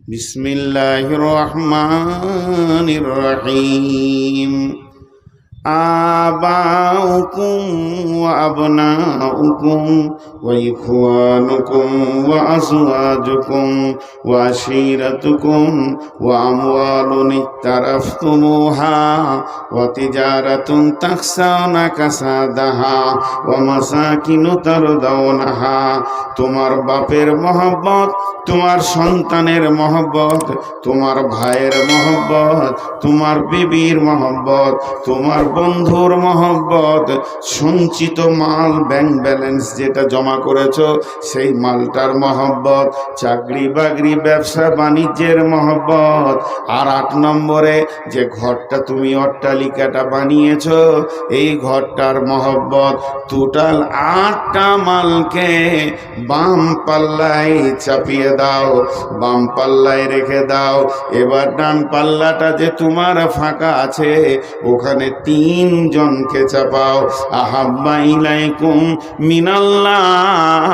বিসমিল্লাহির রহমানির রহিম। আবাউকুম ওয়া আবনাউকুম ওয়া ইখওয়ানুকুম ওয়া আজওয়াজুকুম ওয়া আশীরাতুকুম ওয়া আমওয়ালুন ইকতারাফতুমুহা ওয়া তিজারাতুন তাখশাউনা কাসাদাহা ওয়া মাসাকিনু তারদাউনাহা। তোমার বাপের মহব্বত, তোমার সন্তানের মহব্বত, তোমার ভাইয়ের মহব্বত, তোমার বিবির মহব্বত, তোমার বন্ধুর মহব্বত, সঞ্চিত মাল, ব্যাংক ব্যালেন্স যেটা জমা করেছো সেই মালটার মহব্বত, চাকরি বাকরি ব্যবসা বাণিজ্যের মহব্বত, আর 8 নম্বরে যে ঘরটা তুমি অট্টালিকাটা বানিয়েছো এই ঘরটার মহব্বত। টোটাল 8টা মালকে বাম পাল্লায় চাপিয়ে দাও, বাম পাল্লায় রেখে দাও। এবার ডান পাল্লাটা যে তোমার ফাঁকা আছে ওখানে 3 জনকে চাপাও। আহাব্বা ইলাইকুম মিনাল্লাহি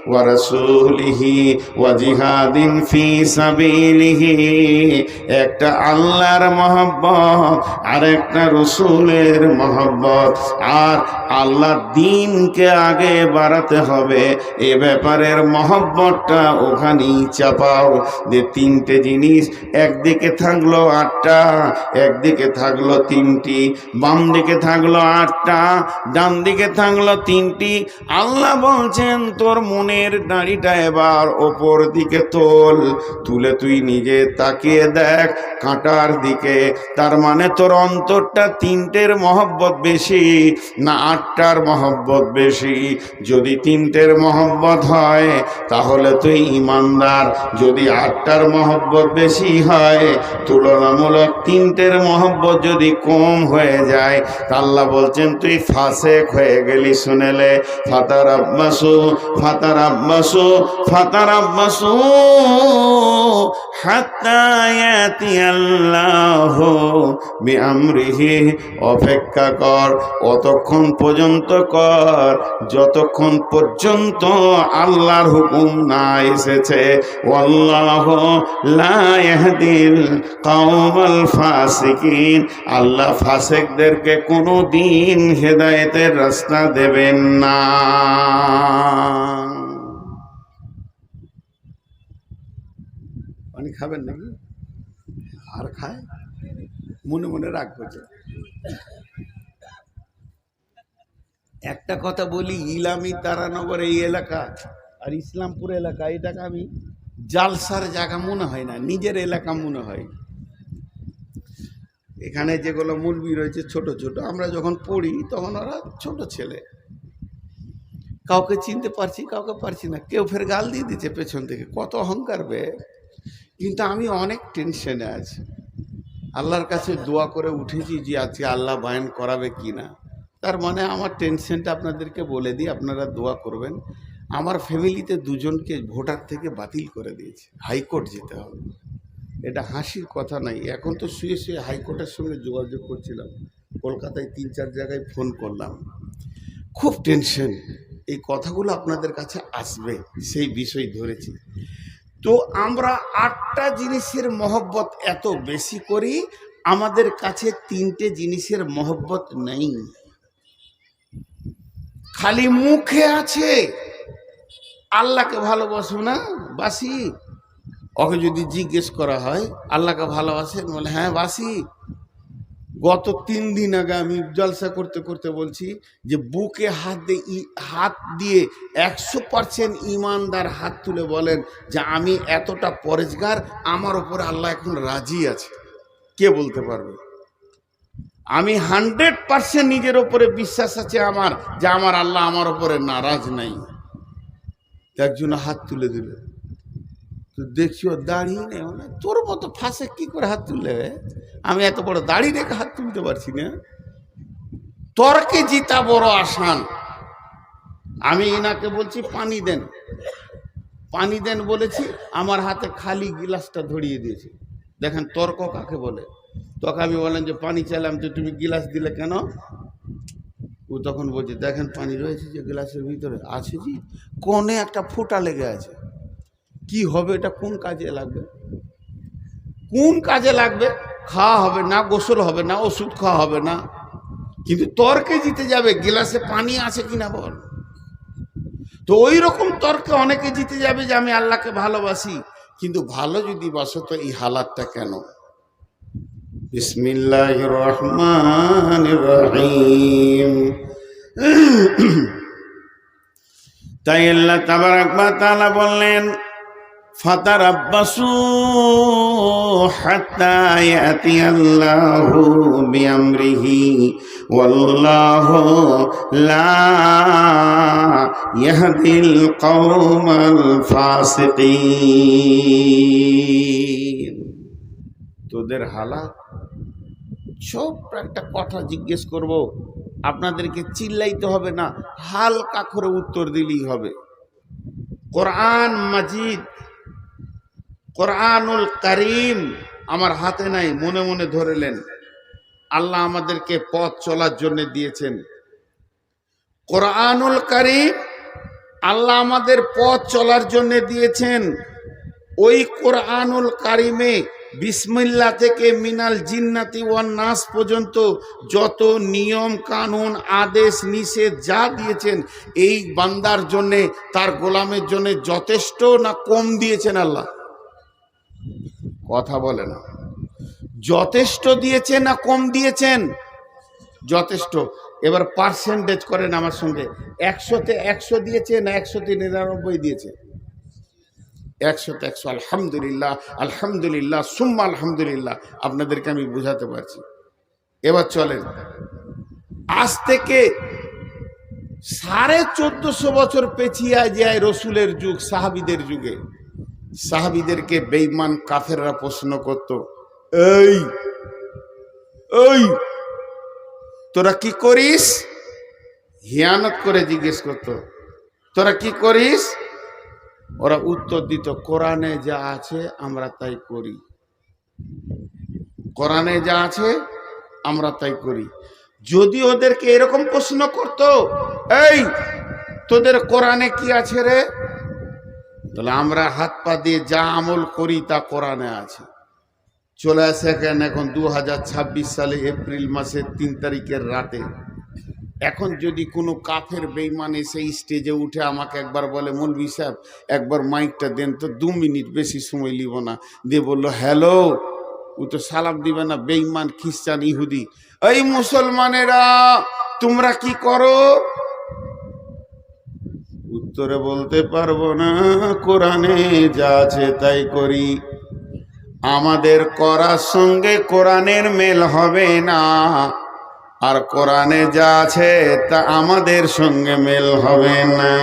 ওয়া রাসূলিহি ওয়া জিহাদিন ফি সাবিলিহি। একটা আল্লাহর মহব্বত আর একটা রাসূলের মহব্বত, আর আল্লাহর দ্বীনকে আগে বাড়াতে হবে এ ব্যাপারের মহব্বতটা ওখানেই চাপাও। যে 3টে জিনিস, একদিকে থাকলো 8টা, একদিকে থাকলো 3টি, বাম দিকে থাকলো 8টা, ডান দিকে থাকলো 3টি। আল্লাহ বলছেন তোর মনের দাড়িটা এবার ওপর দিকে তোল, তুলে তুই নিজে তাকিয়ে দেখ কাঁটার দিকে। তার মানে তোর অন্তরটা 3টের মহব্বত বেশি না 8টার মহব্বত বেশি? যদি 3টের মহব্বত হয় তাহলে তুই ইমানদার, যদি 8টার মহব্বত বেশি হয়, তুলনামূলক 3টের মহব্বত যদি কম হয়ে যায় তা আল্লাহ বলছেন তুই ফাসেক হয়ে গেলি। শুনেলে ফাতারাব্বাসু ফাতারাব্বাসু ফাতারাব্বাসু হাত্তা ইয়াতিয়াল্লাহু বিআমরিহি। অপেক্ষা কর, অতক্ষণ পর্যন্ত কর যতক্ষণ পর্যন্ত আল্লাহর হুকুম না এসেছে। ওয়াল্লাহু লা ইয়াহদিল কওমাল ফাসিকিন। আল্লাহ ফাসিকদেরকে কোনো দিন হেদায়েতের রাস্তা দেবেন না। পানি খাবেন নাকি? আর খায় মনে মনে রাগ করছে। একটা কথা বলি, ইলামি তারানগর এই এলাকা আর ইসলামপুর এলাকা, এটাকে আমি জালসার জায়গা মনে হয় না, নিজের এলাকা মনে হয়। এখানে যেগুলো মুলবি রয়েছে ছোট ছোট, আমরা যখন পড়ি তখন ওরা ছোট ছেলে, কাউকে চিনতে পারছি কাউকে পারছি না, কেউ ফের গাল দিয়ে দিচ্ছে পেছন থেকে, কত অহংকার বে। কিন্তু আমি অনেক টেনশনে আছি, আল্লাহর কাছে দোয়া করে উঠেছি যে আজকে আল্লাহ বায়ান করাবে কি না। তার মানে আমার টেনশনটা আপনাদেরকে বলে দিই, আপনারা দোয়া করবেন। আমার ফ্যামিলিতে 2জনকে ভোটার থেকে বাতিল করে দিয়েছে, হাইকোর্ট যেতে হবে। এটা হাসির কথা নাই। এখন তো শুয়ে শুয়ে হাইকোর্টের সঙ্গে যোগাযোগ করছিলাম, কলকাতায় 3-4 জায়গায় ফোন করলাম, খুব টেনশন। এই কথাগুলো আপনাদের কাছে আসবে সেই বিষয় ধরেছি। তো আমরা 8টা জিনিসের মহব্বত এত বেশি করি, আমাদের কাছে 3টে জিনিসের মহব্বত নেই। খালি মুখে আছে আল্লাহকে ভালোবাসো না বাসি। ওকে যদি জিজ্ঞেস করা হয় আল্লাহকে ভালোবাসেন, বলে হ্যাঁ বাসি। গত 3 দিন আগে আমি জলসা করতে করতে বলছি যে বুকে হাত দিয়ে 100% ইমানদার হাত তুলে বলেন যে আমি এতটা পরেজগার, আমার ওপরে আল্লাহ এখন রাজি আছে। কে বলতে পারবে? আমি 100% নিজের ওপরে বিশ্বাস আছে আমার যে আমার আল্লাহ আমার ওপরে নারাজ নাই। একজন হাত তুলে দিল, তো দেখছি ওর দাড়ি নেই, মানে তোর মতো ফাঁসে কি করে হাত তুললে? আমি এত বড় দাড়ি রেখে হাত তুলতে পারছি না। তর্কে জিতা বড় আসান। আমি এনাকে বলছি পানি দেন, পানি দেন বলেছি, আমার হাতে খালি গিলাসটা ধরিয়ে দিয়েছে। দেখেন তর্ক কাকে বলে। তখন আমি বললাম যে পানি চাইলাম, তো তুমি গিলাস দিলে কেন? ও তখন বলছে দেখেন পানি রয়েছে যে গ্লাসের ভিতরে আছে, জি কোণে একটা ফোঁটা লেগে আছে। কি হবে, এটা কোন কাজে লাগবে? কোন কাজে লাগবে? খাওয়া হবে না, গোসল হবে না, ওষুধ খাওয়া হবে না, কিন্তু তর্কে জিতে যাবে। গিলাসে পানি আছে কিনা বল। তো ওই রকম তর্কে অনেকে জিতে যাবে যে আমি আল্লাহকে ভালোবাসি, কিন্তু ভালো যদি বাসো তো এই হালাতটা কেন? বিসমিল্লাহির রহমানির রহিম। তাই আল্লাহ তাবারাক ওয়া তাআলা বললেন, ফাতারাব্বাসু হাত্তা ইয়াতিয়াল্লাহু বিআমরিহি ওয়াল্লাহু লা ইয়াহদিল কওমাল ফাসিকিন। তোদের হালাত, ছোট্ট একটা কথা জিজ্ঞেস করব, আপনাদেরকে চিল্লাইতে হবে না, হালকা করে উত্তর দিলেই হবে। কোরআন মাজিদ, কোরআনুল কারীম আমার হাতে নাই, মনে মনে ধরেলেন। আল্লাহ আমাদেরকে পথ চলার জন্য দিয়েছেন কোরআনুল কারীম। আল্লাহ আমাদের পথ চলার জন্য দিয়েছেন। ওই কোরআনুল কারীমে বিসমিল্লাহ থেকে মিনাল জিন্নাতি ওয়ান নাস পর্যন্ত যত নিয়ম কানুন আদেশ নিষেধ যা দিয়েছেন, এই বান্দার জন্যে, তার গোলামের জন্য যথেষ্ট না কম দিয়েছেন? আল্লাহ কথা বলে না। যথেষ্ট দিয়েছেন না কম দিয়েছেন? যথেষ্ট। এবার পার্সেন্টেজ করেন আমার সঙ্গে, 100-তে 100 দিয়েছে না 100-তে 99 দিয়েছে? 100-তে 100। আলহামদুলিল্লাহ, আলহামদুলিল্লাহ, সুম্মা আলহামদুলিল্লাহ। আপনাদেরকে আমি বুঝাতে পারছি। এবার চলেন, আজ থেকে 1450 বছর পেছিয়ে যায় রসুলের যুগ, সাহাবীদের যুগে। সাহাবীদেরকে বেঈমান কাফেররা প্রশ্ন করত, এই এই তোরা কি করিস? হিয়ানত করে জিজ্ঞেস করত, তোরা কি করিস? ওরা উত্তর দিত, কোরআনে যা আছে আমরা তাই করি। কোরআনে যা আছে আমরা তাই করি। যদি ওদেরকে এরকম প্রশ্ন করত, এই তোদের কোরআনে কি আছে রে? তাহলে আমরা হাত পা দিয়ে যা আমল করি তা কোরআনে আছে। চলে আসে এখন 2026 সালে এপ্রিল মাসের 3 তারিখের রাতে। এখন যদি কোনো কাফের বেঈমান এসে স্টেজে উঠে আমাকে একবার বলে, মৌলভী সাহেব একবার মাইকটা দেন তো, 2 মিনিট, বেশি সময় লিব না, দিয়ে বললো হ্যালো, ও তো সালাম দিবে না, বেঈমান খ্রিস্টান ইহুদি। এই মুসলমানেরা তোমরা কি করো? উত্তরে বলতে পারবো না, কোরআনে যা আছে তাই করি। আমাদের করার সঙ্গে কোরআনের মেল হবে না, আর কোরআনে যা আছে তা আমাদের সঙ্গে মেল হবে না।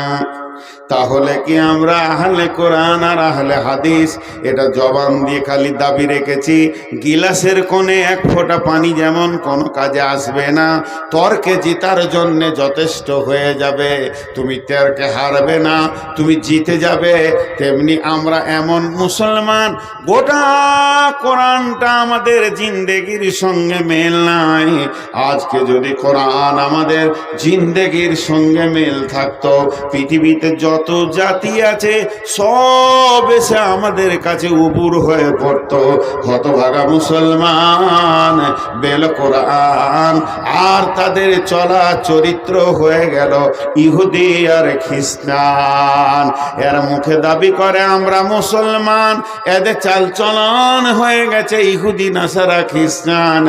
তাহলে কি আমরা আহলে কোরআন আর আহলে হাদিস এটা জবান দিয়ে খালি দাবি রেখেছি? গিলাসের কোণে 1 ফোঁটা পানি যেমন কোনো কাজে আসবে না, তর্কে জিতার জন্যে যথেষ্ট হয়ে যাবে। তুমি তর্কে হারবে না, তুমি জিতে যাবে। তেমনি আমরা এমন মুসলমান, গোটা কোরআনটা আমাদের জিন্দেগির সঙ্গে মেল নাই। আজকে যদি কোরআন আমাদের জিন্দেগির সঙ্গে মেল থাকতো, পৃথিবীতে যত জাতি আছে সব এসে আমাদের কাছে উপুর হয়ে পড়তো। হতভাগা মুসলমান বেল কোরআন, আর তাদের চলা চরিত্র হয়ে গেল ইহুদি আর খ্রিস্টান। এর মুখে দাবি করে আমরা মুসলমান, এদের চালচলন হয়ে গেছে ইহুদি নাসারা খ্রিস্টান।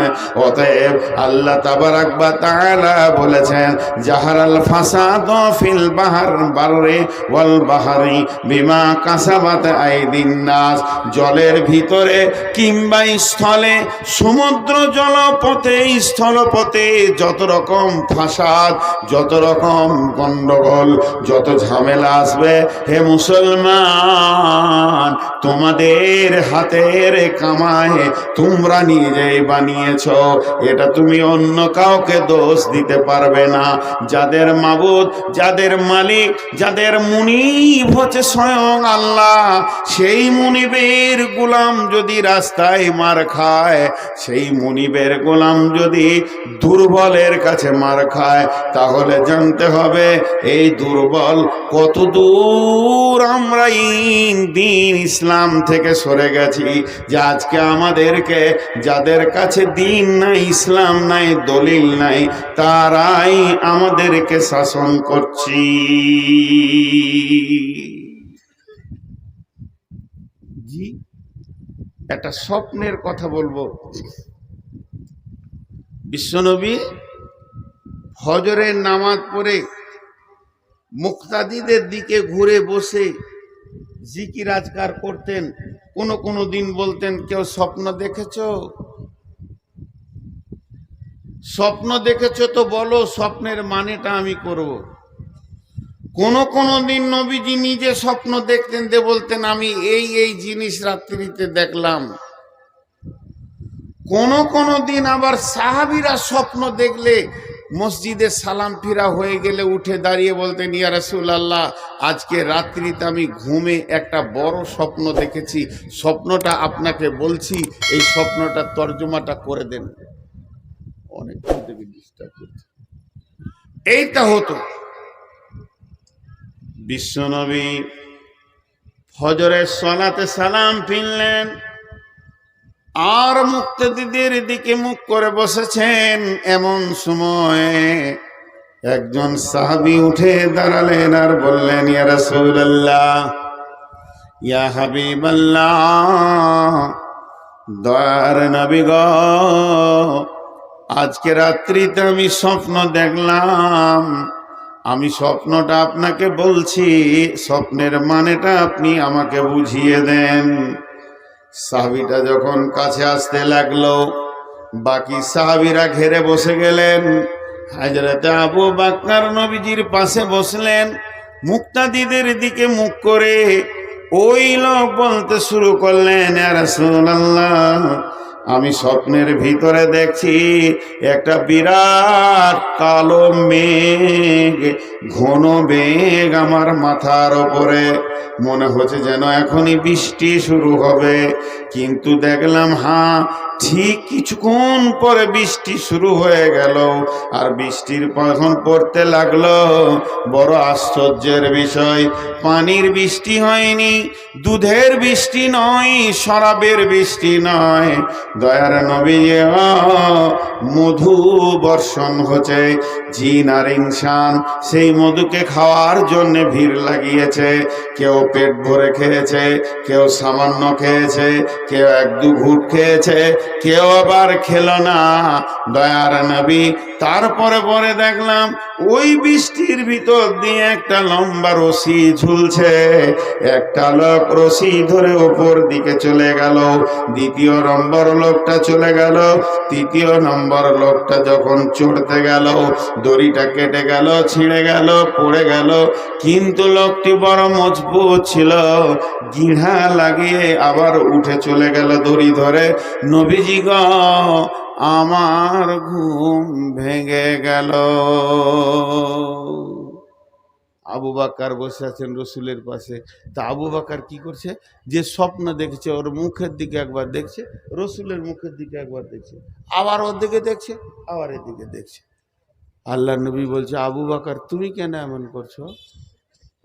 অতএব আল্লাহ তাবারাক ওয়া তাআলা বলেছেন, জাহারাল ফাসাদ ফিল বাররে ওয়াল বাহরি বিমা কাসাবাত আইদিন নাস। জলের ভিতরে কিংবা স্থলে, সমুদ্র জলপথে স্থলপথে যত রকম ফাসাদ, যত রকম গন্ডগোল, যত ঝামেলা আসবে, হে মুসলমান তোমাদের হাতের কামায় তোমরা নিজেই বানিয়েছ। এটা তুমি অন্য কাউকে দোষ দিতে পারবে না। যাদের মাবুদ, যাদের মালিক, যাদের মুনিব হচ্ছে স্বয়ং আল্লাহ, সেই মুনিবের গোলাম যদি রাস্তায় মার খায়, সেই মুনিবের গোলাম যদি দুর্বলের কাছে মার খায়, তাহলে জানতে হবে এই দুর্বল কত দূর আমরা দিন ইসলাম থেকে সরে গেছি, যে আজকে আমাদেরকে যাদের কাছে দিন নাই, ইসলাম নাই, দলিল নাই, তারাই আমাদেরকে শাসন করছি। জি, একটা স্বপ্নের কথা বলবো। বিশ্বনবী ফজরের নামাজ পড়ে মুক্তাদিদের দিকে ঘুরে বসে জিকির আজকার করতেন। কোনো দিন বলতেন, কেউ স্বপ্ন দেখেছো? স্বপ্ন দেখেছো তো বলো, স্বপ্নের মানেটা আমি করব। কোনো দিন নবীজি নিজে স্বপ্ন দেখতেন, দিয়ে বলতেন আমি এই জিনিস রাত্রিতে দেখলাম। কোনো দিন আবার সাহাবীরা স্বপ্ন দেখলে মসজিদে সালাম ফিরা হয়ে গেলে উঠে দাঁড়িয়ে বলতেন, ইয়া রাসূলুল্লাহ, আজকে রাত্রিতে আমি ঘুমে একটা বড় স্বপ্ন দেখেছি, স্বপ্নটা আপনাকে বলছি, এই স্বপ্নটা তর্জমাটা করে দেন। অনেক থেকে ডিস্টার্ব করছে। এইটা হতো। বিশ্বনবী ফজরের সালাতে সালাম ফিরলেন আর মুক্তাদিদের দিকে মুখ করে বসেছেন। এমন সময় একজন সাহাবী উঠে দাঁড়ালেন আর বললেন, ইয়া রাসূলুল্লাহ, ইয়া হাবিবাল্লাহ, দয়ার নবী গো, আজকে রাত্রিতে আমি স্বপ্ন দেখলাম, আমি স্বপ্নটা আপনাকে বলছি, স্বপ্নের মানেটা আপনি আমাকে বুঝিয়ে দেন। সাহাবীটা যখন কাছে আসতে লাগলো, বাকি সাহাবীরা ঘেরে বসে গেলেন। হযরত আবু বকর নবীজির পাশে বসলেন, মুক্তাদিদের দিকে মুখ করে ওই লোক বলতে শুরু করলেন, ইয়া রাসূলুল্লাহ, আমি স্বপ্নের ভিতরে দেখছি একটা বিরাট কালো মেঘ, ঘন মেঘ আমার মাথার ওপরে, মনে হচ্ছে যেন এখনই বৃষ্টি শুরু হবে। কিন্তু দেখলাম ঠিক কিছুক্ষণ পরে বৃষ্টি শুরু হয়ে গেল। আর বৃষ্টির যখন পড়তে লাগলো, বড় আশ্চর্যের বিষয়, পানির বৃষ্টি হয়নি, দুধের বৃষ্টি নয়, শরাবের বৃষ্টি নয়, দয়ার নবী, মধু বর্ষণ হচ্ছে। জিন আর ইনসান সেই মধুকে খাওয়ার জন্য ভিড় লাগিয়েছে। কেউ পেট ভরে খেয়েছে, কেউ সামান্য খেয়েছে, কেউ এক দু ঘুট খেয়েছে, কেউ আবার খেলো না। দয়ার নবী তারপরে পরে দেখলাম ওই বৃষ্টির ভিতর দিয়ে একটা লম্বা রশি ঝুলছে। একটা লোক রশি ধরে ওপর দিকে চলে গেল, দ্বিতীয় নম্বর লোকটা চলে গেল, তৃতীয় নম্বর লোকটা যখন চড়তে গেল, দড়িটা কেটে গেল, ছিঁড়ে গেল, পড়ে গেল। কিন্তু লোকটি বড় মজবুত ছিল, গিঁড়া লাগিয়ে আবার উঠে চলে গেল দড়ি ধরে। নবীজি গো, আমার ঘুম ভেঙে গেল। আবু বকর বসে আছেন রসুলের পাশে। তা আবু বকর কি করছে, যে স্বপ্ন দেখছে ওর মুখের দিকে একবার দেখছে, রসুলের মুখের দিকে একবার দেখছে, আবার ওর দিকে দেখছে, আবার এদিকে দেখছে। আল্লাহ নবী বলছে, আবু বকর তুমি কেন এমন করছো?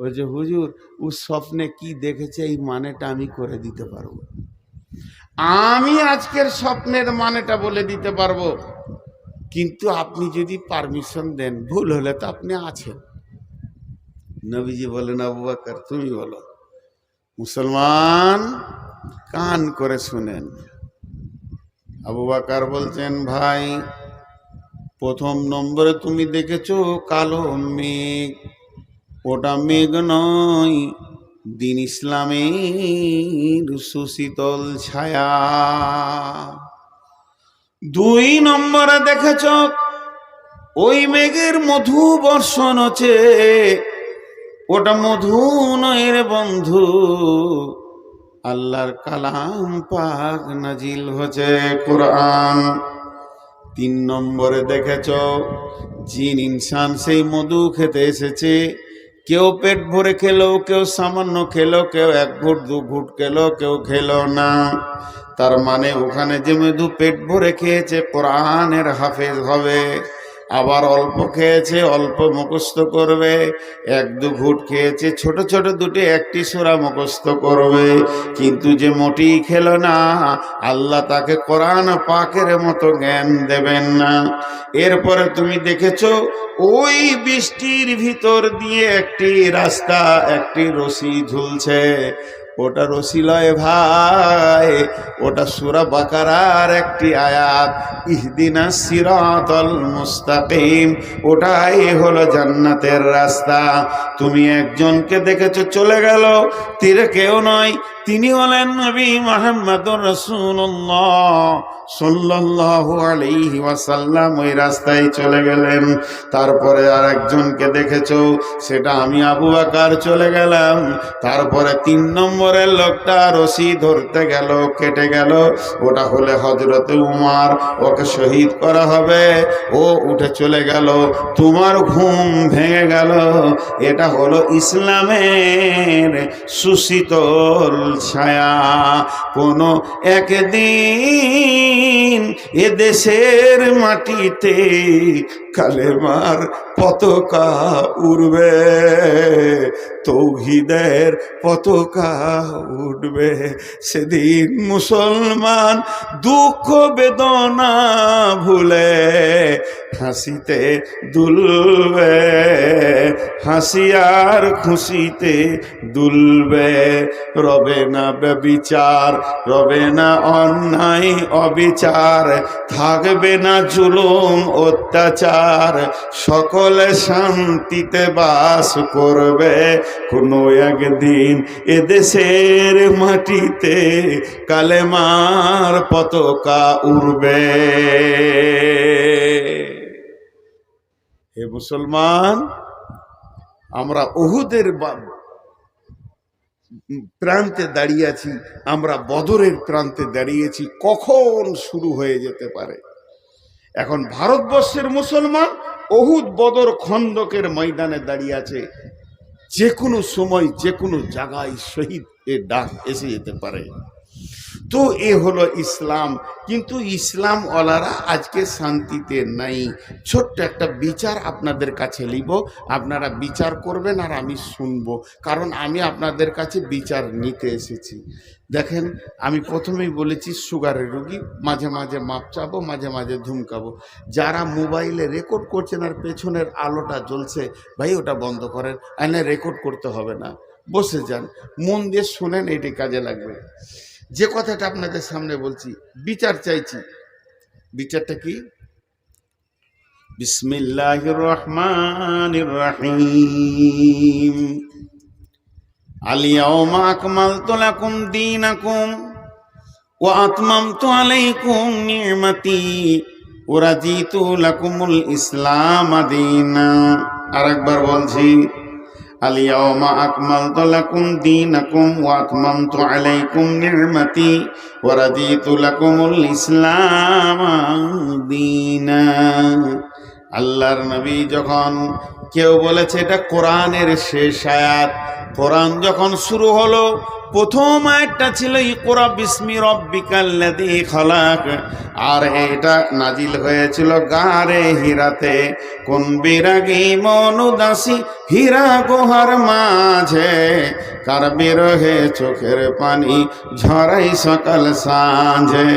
ওই যে হুজুর, ও স্বপ্নে কি দেখেছে এই মানেটা আমি করে দিতে পারবো, আমি আজকের স্বপ্নের মানেটা বলে দিতে পারবো, কিন্তু আপনি যদি পারমিশন দেন, ভুল হলে তো আপনি আছেন। নবীজি বলেন, আবু বকর তুমি বলো। মুসলমান কান করে শুনেন। আবু বকর বলছেন, ভাই, প্রথম নম্বরে তুমি দেখেছো কালো মেঘ, ওটা মেঘ নয়, দিন ইসলামের সুশীতল ছায়া। দুই নম্বরে দেখেছ ওই মেঘের মধু বর্ষণ হচ্ছে, ওটা মধু নয় রে বন্ধু, আল্লাহর কালাম পাক নাজিল হচ্ছে, কোরআন। তিন নম্বরে দেখেছ জিন ইনসান সেই মধু খেতে এসেছে, কেউ পেট ভরে খেলো, কেউ সামান্য খেলো, কেউ এক ঘুট দু ঘুট খেলো, কেউ খেলো না। তার মানে ওখানে যে মৃদু পেট ভরে খেয়েছে কোরআনের হাফেজ হবে, আবার অল্প খেয়েছে অল্প মুখস্থ করবে, এক দু ঘুট খেয়েছে ছোট ছোট দুটি একটি সূরা মুখস্থ করবে। কিন্তু যে মোটেই খেলো না, আল্লাহ তাকে কোরআন পাকের মতো জ্ঞান দেবেন না। এরপরে তুমি দেখেছো ওই বৃষ্টির ভিতর দিয়ে একটি রাস্তা, একটি রশি ঝুলছে। ওটা রশি লয় ভাই, ওটা সূরা বাকারার একটি আয়াত, ইহদিনাস সিরাতাল মুস্তাকিম। ওটাই হলো জান্নাতের রাস্তা। তুমি একজনকে দেখেছো চলে গেল, তীরে কেউ নয়, তিনি হলেন নবী মুহাম্মদুর রাসূলুল্লাহ সাল্লাল্লাহু আলাইহি ওয়াসাল্লাম। ওই রাস্তায় চলে গেলেন। তারপরে আর একজনকে দেখেছো, সেটা আমি আবু বকর চলে গেলাম। তারপরে 3 নম্বরের লোকটা রশি ধরতে গেল, কেটে গেল। ওটা হলে হযরতে উমর, ওকে শহীদ করা হবে। ও উঠে চলে গেল, তোমার ঘুম ভেঙে গেল। এটা হলো ইসলামের সুশীতল ছায়া। কোনো একদিন এ দেশের মাটিতে কালেমার পতাকা উড়বে, তৌহিদের পতাকা উঠবে। সেদিন মুসলমান দুঃখ বেদনা ভুলে হাসিতে দুলবে, হাসি আর খুশিতে দুলবে। রবে না ব্যভিচার, রবে না অন্যায় অবিচার, থাকবে না জুলুম অত্যাচার, সকলে শান্তিতে বাস করবে। কোনো একদিন এদেশের মাটিতে কালেমার পতাকা উড়বে। হে মুসলমান, আমরা উহুদের প্রান্তে দাঁড়িয়ে আছি, আমরা বদরের প্রান্তে দাঁড়িয়েছি। কখন শুরু হয়ে যেতে পারে। এখন ভারতবর্ষের মুসলমান উহুদ বদর খন্দকের ময়দানে দাঁড়িয়ে আছে। যে কোনো সময় যে কোনো জায়গায় শহীদ এর ডাক এসে যেতে পারে। তো এ হলো ইসলাম। কিন্তু ইসলাম ওয়ালারা আজকে শান্তিতে নাই। ছোট্ট একটা বিচার আপনাদের কাছে লিব, আপনারা বিচার করবেন আর আমি শুনবো, কারণ আমি আপনাদের কাছে বিচার নিতে এসেছি। দেখেন, আমি প্রথমেই বলেছি সুগারের রোগী, মাঝে মাঝে মাপ চাবো, মাঝে মাঝে ধুমকাবো। যারা মোবাইলে রেকর্ড করছেন আর পেছনের আলোটা জ্বলছে, ভাই ওটা বন্ধ করেন, এনে রেকর্ড করতে হবে না, বসে যান, মন দিয়ে শোনেন, এটি কাজে লাগবে। যে কথাটা আপনাদের সামনে বলছি, বিচার চাইছি। বিচারটা কি? বিসমিল্লাহির রহমানির রহিম। আল-ইয়াওমা আকমালতু লাকুম দীনাকুম ওয়া আতমামতু আলাইকুম নি'মাতি ওয়া রাদিতু লাকুমুল ইসলাম দীনা। আরেকবার বলছি, আল-ইয়াওমা আকমালতু লাকুম দীনাকুম ওয়া আতমামতু আলাইকুম নি'মাতি ওয়া রাদিতু লাকুমুল ইসলাম দীনা। আল্লাহর নবী যখন, কেউ বলেছে এটা কোরআনের শেষ আয়াত। কোরআন যখন শুরু হলো, প্রথম আয়াতটা ছিল ইকরা বিসমি রাব্বিকাল্লাযী খালাক, আর এটা নাজিল হয়েছিল গারে হীরাতে। কোন বিরাগী মনুদাসী হীরা গুহার মাঝে, কার বিরহে চোখের পানি ঝরাই সকাল সাঁঝে।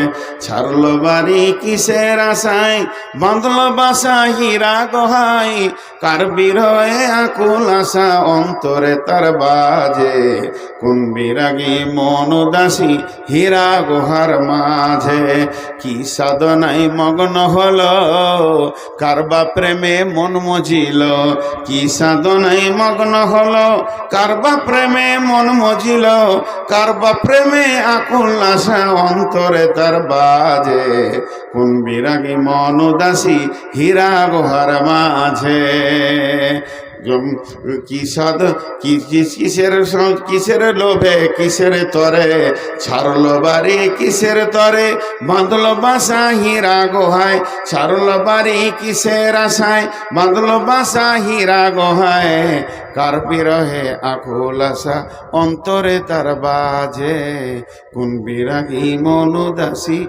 ছাড়লো বাড়ি কিসের আশায়, বাঁধলো বাসা হীরা গুহায়, কার বিরহে আকুল আশা অন্তরে তার বাজে। কোন বিরাগী মনুদাসী হীরা গুহার মাঝে, কি সাধনায় মগ্ন হলো, কারবা প্রেমে মন মজিল। কি সাধনায় মগ্ন হলো, কারবা প্রেমে মন মজিল, কারবা প্রেমে আকুল আশা অন্তরে তার বাজে। কোন বিরাগী মনুদাসী হীরা গুহার মাঝে। কিসের লোভে কিসের তরে ছাড়লো বাড়ি কিসের তরে বাঁধলো বাসা হীরা গোহায় ছাড়লো বাড়ি কিসের আশায় বাঁধলো বাসা হীরা গোহায় কার বিরহে আকুল আশা অন্তরে তার বাজে কোন বিরাগী মন উদাসী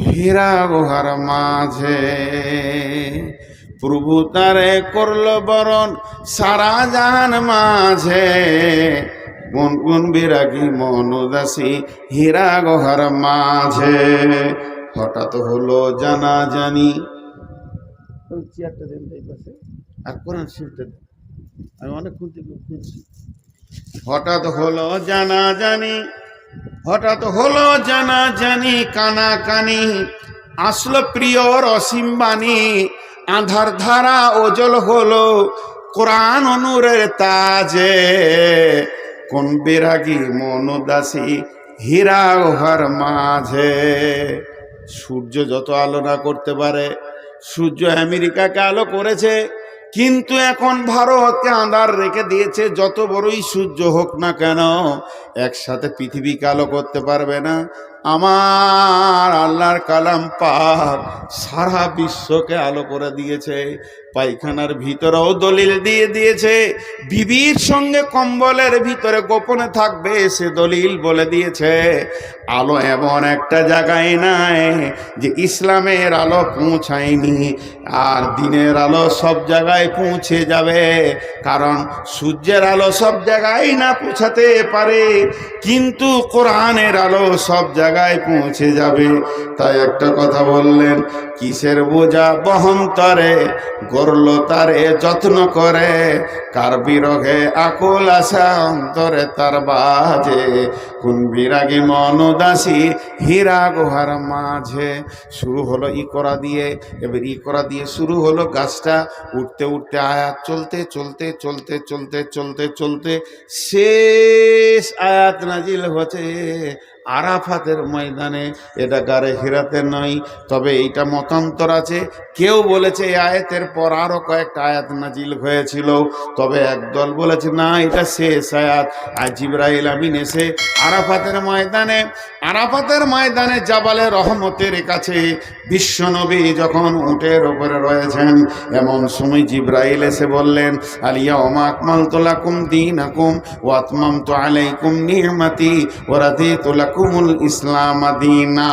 হীরা গুহার মাঝে প্রভু তারে করলো বরণ সারা জাহান মাঝে কোন কোন বিরাগী মন উদাসী হীরা গুহার মাঝে হঠাৎ হলো জানা জানি চেয়ারটা দেন আর কোরআন শরীফটা আমি অনেকক্ষণ থেকে খুঁজছি হঠাৎ হলো জানা জানি হঠাৎ হলো জানা জানি কানা কানি আসলো প্রিয় অসীম বাণী আধার ধারা ওজল হলো কোরআন নূরের তাজে কোন বিরাগী মন উদাসী হীরা গুহার মাঝে সূর্য যত আলো না করতে পারে সূর্য আমেরিকাকে আলো করেছে কিন্তু এখন ভারতকে আঁধার রেখে দিয়েছে যত বড়ই সূর্য হোক না কেন একসাথে পৃথিবীকে আলো করতে পারবে না আমার আল্লাহর কালাম পাক সারা বিশ্বকে আলো করে দিয়েছে পায়খানার ভিতরেও দলিল দিয়ে দিয়েছে বিবির সঙ্গে কম্বলের ভিতরে গোপনে থাকবে সে দলিল বলে দিয়েছে আলো এমন একটা জায়গায় নাই যে ইসলামের আলো পৌঁছায়নি আর দিনের আলো সব জায়গায় পৌঁছে যাবে কারণ সূর্যের আলো সব জায়গায় না পৌঁছাতে পারে কিন্তু কোরআনের আলো সব জায়গায় পৌঁছে যাবে তাই একটা কথা বললেন কিসের বোঝা বহন তরে গড়ল তারে যত্ন করে কার বিরহে আকুল আশা অন্তরে তার বাজে কোন বিরাগী মন উদাসী হীরা গুহার মাঝে শুরু হলো ইকরা দিয়ে এবার ইকরা দিয়ে শুরু হলো গাছটা উঠতে উঠতে আয়াত চলতে চলতে চলতে চলতে চলতে চলতে শেষ আয়াত নাজিল হচ্ছে আরাফাতের ময়দানে এটা গারে হিরাতে নয় তবে এইটা মতান্তর আছে কেউ বলেছে এই আয়াতের পর আরো কয়েকটা আয়াত নাজিল হয়েছিল তবে একদল বলেছে না এটা শেষ আয়াত আর জিবরাইল আমিন এসে আরাফাতের ময়দানে জাবালে রহমতের কাছে বিশ্বনবী যখন উটের উপরে রয়েছেন এমন সময় জিবরাইল এসে বললেন আলিয়াউমা আকমালতু লাকুম দীনাকুম ওয়া আতমামতু আলাইকুম নি'মাতি ওয়া রাদিতু লাকুমুল ইসলাম দীনা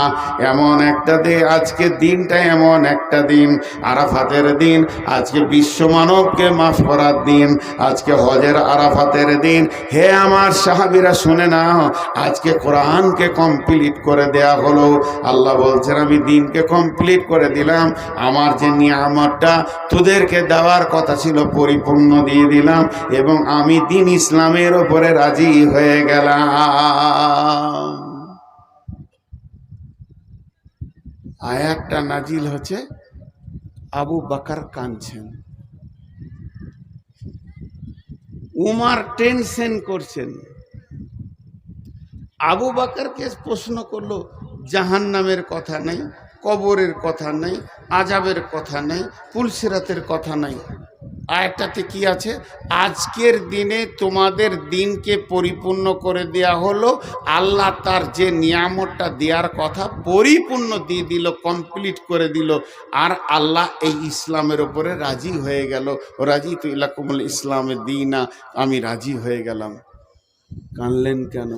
এমন একটা দিন আজকে দিনটা এমন একটা দিন আরাফাতের দিন আজকে বিশ্ব মানবকে মাফ করার দিন আজকে হজের আরাফাতের দিন হে আমার সাহাবীরা শুনে নাও আজকে কোরআনকে কমপ্লিট করে দেয়া হলো আল্লাহ বলছেন আমি দিনকে কমপ্লিট করে দিলাম আমার যে নিয়ামতটা তোদেরকে দেওয়ার কথা ছিল পরিপূর্ণ দিয়ে দিলাম এবং আমি দিন ইসলামের উপরে রাজি হয়ে গেলাম আয়াতটা নাজিল হচ্ছে আবু বকর কাঁদছেন উমর টেনশন করছেন আবু বকরকে প্রশ্ন করলো জাহান্নামের কথা নাই কবরের কথা নাই আযাবের কথা নাই পুলসিরাতের কথা নাই আয়াতটাতে কি আছে আজকের দিনে তোমাদের দিনকে পরিপূর্ণ করে দেয়া হলো আল্লাহ তার যে নিয়ামতটা দেওয়ার কথা পরিপূর্ণ দিয়ে দিল কমপ্লিট করে দিল আর আল্লাহ এই ইসলামের উপরে রাজি হয়ে গেল রাজি তো লাকুমুল ইসলামের দীনা আমি রাজি হয়ে গেলাম কানলেন কেন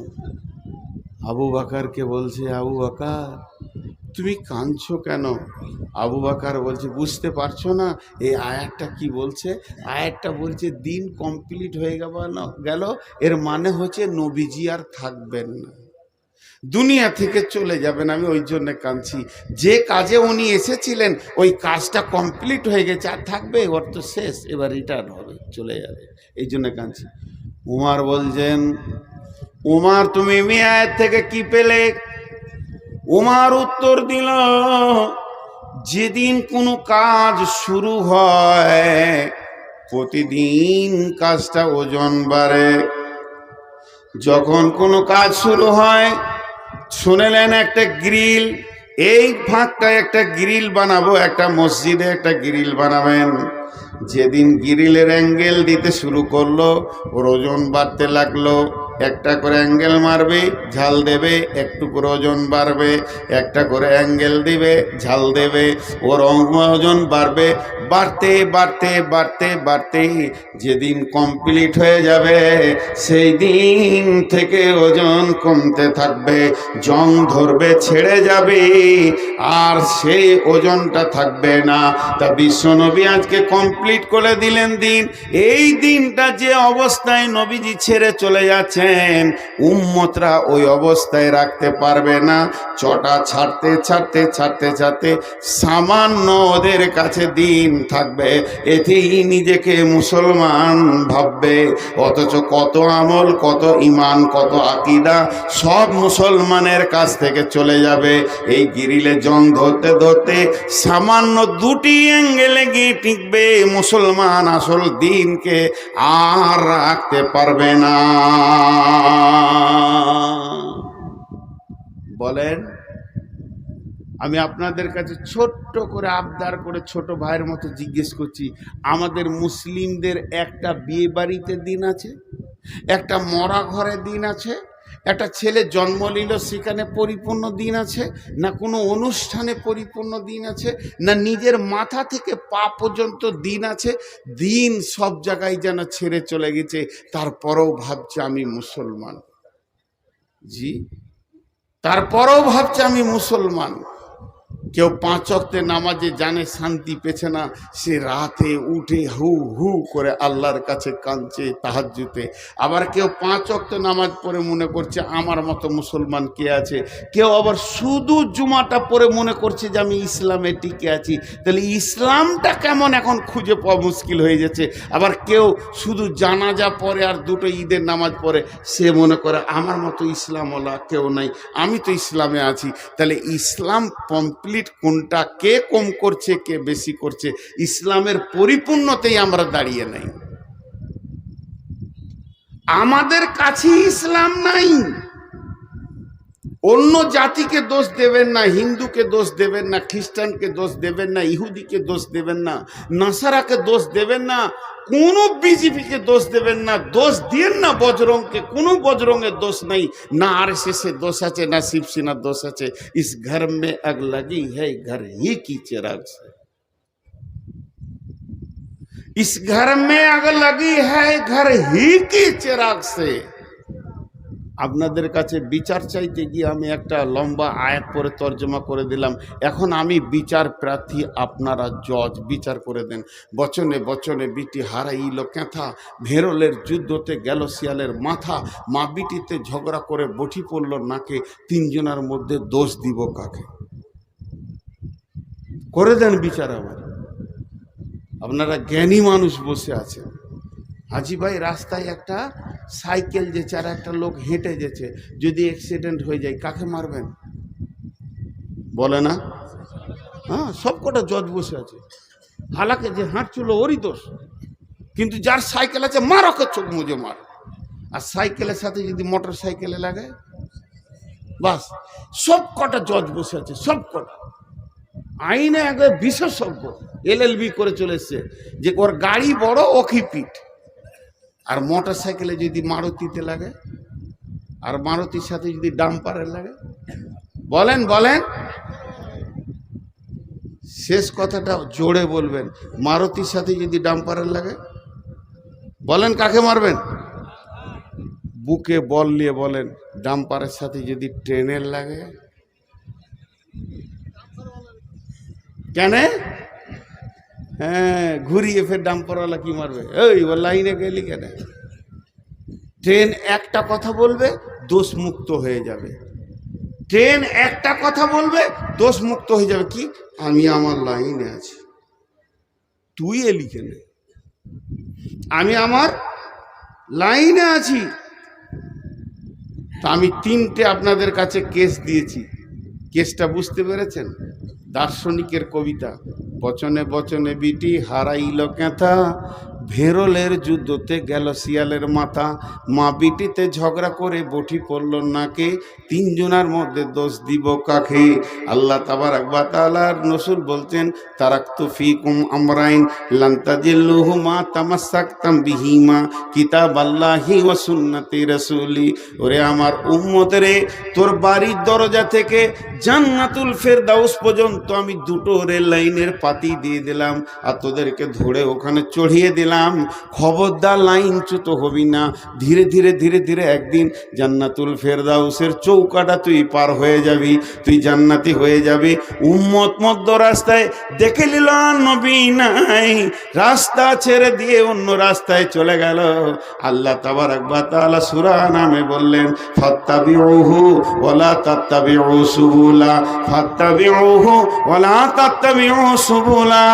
আবু বকরকে বলছে আবু বকর তুমি কাঁদছো কেন আবু বকর বলছে বুঝতে পারছো না এই আয়াতটা কি বলছে আয়াতটা বলছে দিন কমপ্লিট হয়ে গেল এর মানে হচ্ছে নবীজি আর থাকবেন না দুনিয়া থেকে চলে যাবেন আমি ওই জন্য কাঁদছি যে কাজে উনি এসেছিলেন ওই কাজটা কমপ্লিট হয়ে গেছে আর থাকবে ওর তো শেষ এবার রিটার্ন হবে চলে যাবে এই জন্য কাঁদছি উমর বলছেন উমর তুমি আয়াত থেকে কি পেলে উমর উত্তর দিল যেদিন কোনো কাজ শুরু হয় প্রতিদিন কাজটা ওজন বাড়ে যখন কোনো কাজ শুরু হয় শুনেলেন একটা গ্রিল এই ফাঁকটা একটা গ্রিল বানাবো একটা মসজিদে একটা গ্রিল বানাবেন যেদিন গ্রিলের অ্যাঙ্গেল দিতে শুরু করলো ওর ওজন বাড়তে লাগলো। একটা করে অ্যাঙ্গেল মারবে, ঝাল দেবে, একটু করে ওজন বাড়বে, একটা করে অ্যাঙ্গেল দিবে, ঝাল দেবে, ওর ওজন বাড়বে। বাড়তে বাড়তে বাড়তে বাড়তে যেদিন কমপ্লিট হয়ে যাবে সেই দিন থেকে ওজন কমতে থাকবে, জং ধরবে, ছেড়ে যাবে, আর সেই ওজনটা থাকবে না। তা বিশ্বনবী আজকে কমপ্লিট করে দিলেন দিন। এই দিনটা যে অবস্থায় নবীজি ছেড়ে চলে যাচ্ছেন, উম্মতরা ওই অবস্থায় রাখতে পারবে না। চটা ছাড়তে ছাড়তে ছাড়তে ছাড়তে সামান্য ওদের কাছে দিন থাকবে, এতেই নিজেকে মুসলমান ভাববে। অথচ কত আমল, কত ইমান, কত আকীদা সব মুসলমানের কাছ থেকে চলে যাবে। এই গ্রিলে জং ধরতে ধরতে সামান্য দুটি অ্যাঙ্গেলে গিয়ে টিকবে, মুসলমান আসল দিনকে আর রাখতে পারবে না। বলেন, আমি আপনাদের কাছে ছোট্ট করে আবদার করে ছোট ভাইয়ের মতো জিজ্ঞেস করছি, আমাদের মুসলিমদের একটা বিয়ে বাড়িতে দিন আছে, একটা মরা ঘরে দিন আছে, একটা ছেলে জন্ম নিল সেখানে পরিপূর্ণ দিন আছে, না কোনো অনুষ্ঠানে পরিপূর্ণ দিন আছে, না নিজের মাথা থেকে পা পর্যন্ত দিন আছে? দিন সব জায়গায় যেন ছেড়ে চলে গেছে, তারপরেও ভাবছে আমি মুসলমান। জি, তারপরেও ভাবছে আমি মুসলমান। কেউ 5 ওয়াক্তের নামাজে জানে শান্তি পেছে না, সে রাতে উঠে হু হু করে আল্লাহর কাছে কাঁদছে তাহাজ্জুদে। আবার কেউ 5 ওয়াক্ত নামাজ পড়ে মনে করছে আমার মতো মুসলমান কে আছে। কেউ আবার শুধু জুমাটা পড়ে মনে করছে যে আমি ইসলামে টিকে আছি। তাহলে ইসলামটা কেমন এখন খুঁজে পাওয়া মুশকিল হয়ে যাচ্ছে। আবার কেউ শুধু জানাজা পড়ে আর দুটো ঈদের নামাজ পড়ে, সে মনে করে আমার মতো ইসলামওয়ালা কেউ নাই, আমি তো ইসলামে আছি। তাহলে ইসলাম কমপ্লিট কোনটা, কে কম করছে কে বেশি করছে? ইসলামের পরিপূর্ণতেই আমরা দাঁড়িয়ে নাই। আমাদের কাছে ইসলাম নাই। অন্য জাতিকে দোষ দেবেন না, হিন্দুকে দোষ দেবেন না, খ্রিস্টানকে দোষ দেবেন না, ইহুদিকে দোষ দেবেন না, নাসারাকে দোষ দেবেন না, কোনো বিজেপিকে দোষ দেবেন না, দোষ দিয়েন না বজরংকে, কোনো বজরংয়ের দোষ নাই, না আরএসএসের দোষ আছে, না শিবসেনার দোষ আছে। ইস ঘর মে আগ লাগি হ্যায় ঘর হি কি চিরাগ সে, इस घर में आग लगी है घर ही की चिराग से। আপনাদের কাছে বিচার চাইতে গিয়ে আমি একটা লম্বা আয়াত পরে তর্জমা করে দিলাম। এখন আমি বিচার প্রার্থী, আপনারা জজ, বিচার করে দেন। বচনে বচনে বিটি হারাইল ক্যাথা, ভেরলের যুদ্ধতে গেল শিয়ালের মাথা, মা বিটিতে ঝগড়া করে বটি পড়ল নাকে, তিনজনের মধ্যে দোষ দিব কাকে? করে দেন বিচার। আমার আপনারা জ্ঞানী মানুষ বসে আছেন। হাজি ভাই, রাস্তায় একটা সাইকেল যেছে আর একটা লোক হেঁটে যেছে, যদি অ্যাক্সিডেন্ট হয়ে যায় কাকে মারবেন? বলে না? হ্যাঁ, সব কটা জজ বসে আছে। হালাকে যে হাঁটছিল ওরই দোষ, কিন্তু যার সাইকেল আছে মার, ওকে চোখ মুজে মার। আর সাইকেলের সাথে যদি মোটর সাইকেলে লাগে, বাস সব কটা জজ বসে আছে, সব কটা আইনে একবার বিশেষজ্ঞ, LLB করে চলে এসছে যে ওর গাড়ি বড় ওকে পিঠ। আর মোটর সাইকেলে যদি মারুতিতে লাগে, আর মারুতির সাথে যদি ডাম্পারের লাগে, বলেন বলেন, শেষ কথাটা জোরে বলবেন, মারুতির সাথে যদি ডাম্পারের লাগে, বলেন কাকে মারবেন? বুকে বল নিয়ে বলেন, ডাম্পারের সাথে যদি ট্রেনের লাগে? কেন? হ্যাঁ, ঘুরিয়ে ফের ডাম্পারওয়ালা কি মারবে? এই ও লাইনে গেলি কেন? ট্রেন একটা কথা বলবে, দোষ মুক্ত হয়ে যাবে। ট্রেন একটা কথা বলবে, দোষ মুক্ত হয়ে যাবে। কি? আমি আমার লাইনে আছি, তুই এলি কেন? আমি আমার লাইনে আছি। তা আমি 3টে আপনাদের কাছে কেস দিয়েছি। কেসটা বুঝতে পেরেছেন? দার্শনিকের কবিতা, বচনে বচনে বিটি হারাইল ক্যাথা, ভেরলের যুদ্ধতে গেল শিয়ালের মাথা, মা বিটিতে ঝগড়া করে বটি পড়ল নাকে, তিনজনের মধ্যে দোষ দিব কাকে? আল্লাহ তাবারাক ওয়া তাআলার রাসূল বলতেন, তারাকতু ফীকুম আমরাইন লান তাজিল্লুহুমা তামাসসাকতাম বিহিমা কিতাবাল্লাহি ওয়া সুন্নতি রাসূলি। ওরে আমার উম্মত রে, তোর বাড়ির দরজা থেকে জান্নাতুল ফেরদাউস পর্যন্ত আমি দুটো রেল লাইনের পাতি দিয়ে দিলাম, আর তোদেরকে ধরে ওখানে চড়িয়ে দিলাম। খবরদার লাইনচ্যুত হবি না। ধীরে ধীরে ধীরে ধীরে একদিন জান্নাতুল ফেরদাউসের চৌকাটা তুই পার হয়ে যাবি, তুই জান্নাতি হয়ে যাবি। উম্মত মধ্য রাস্তায় দেখে নিল নবী নাই, রাস্তা ছেড়ে দিয়ে অন্য রাস্তায় চলে গেল। আল্লাহ তাবারাক ওয়া তাআলা সূরা নামে বললেন, ফাত্তাবিউহু ওয়ালা তাত্তাবিউ সুবুলা, ফাত্তাবিউহু ওয়ালা তাত্তাবিউ সুবুলা।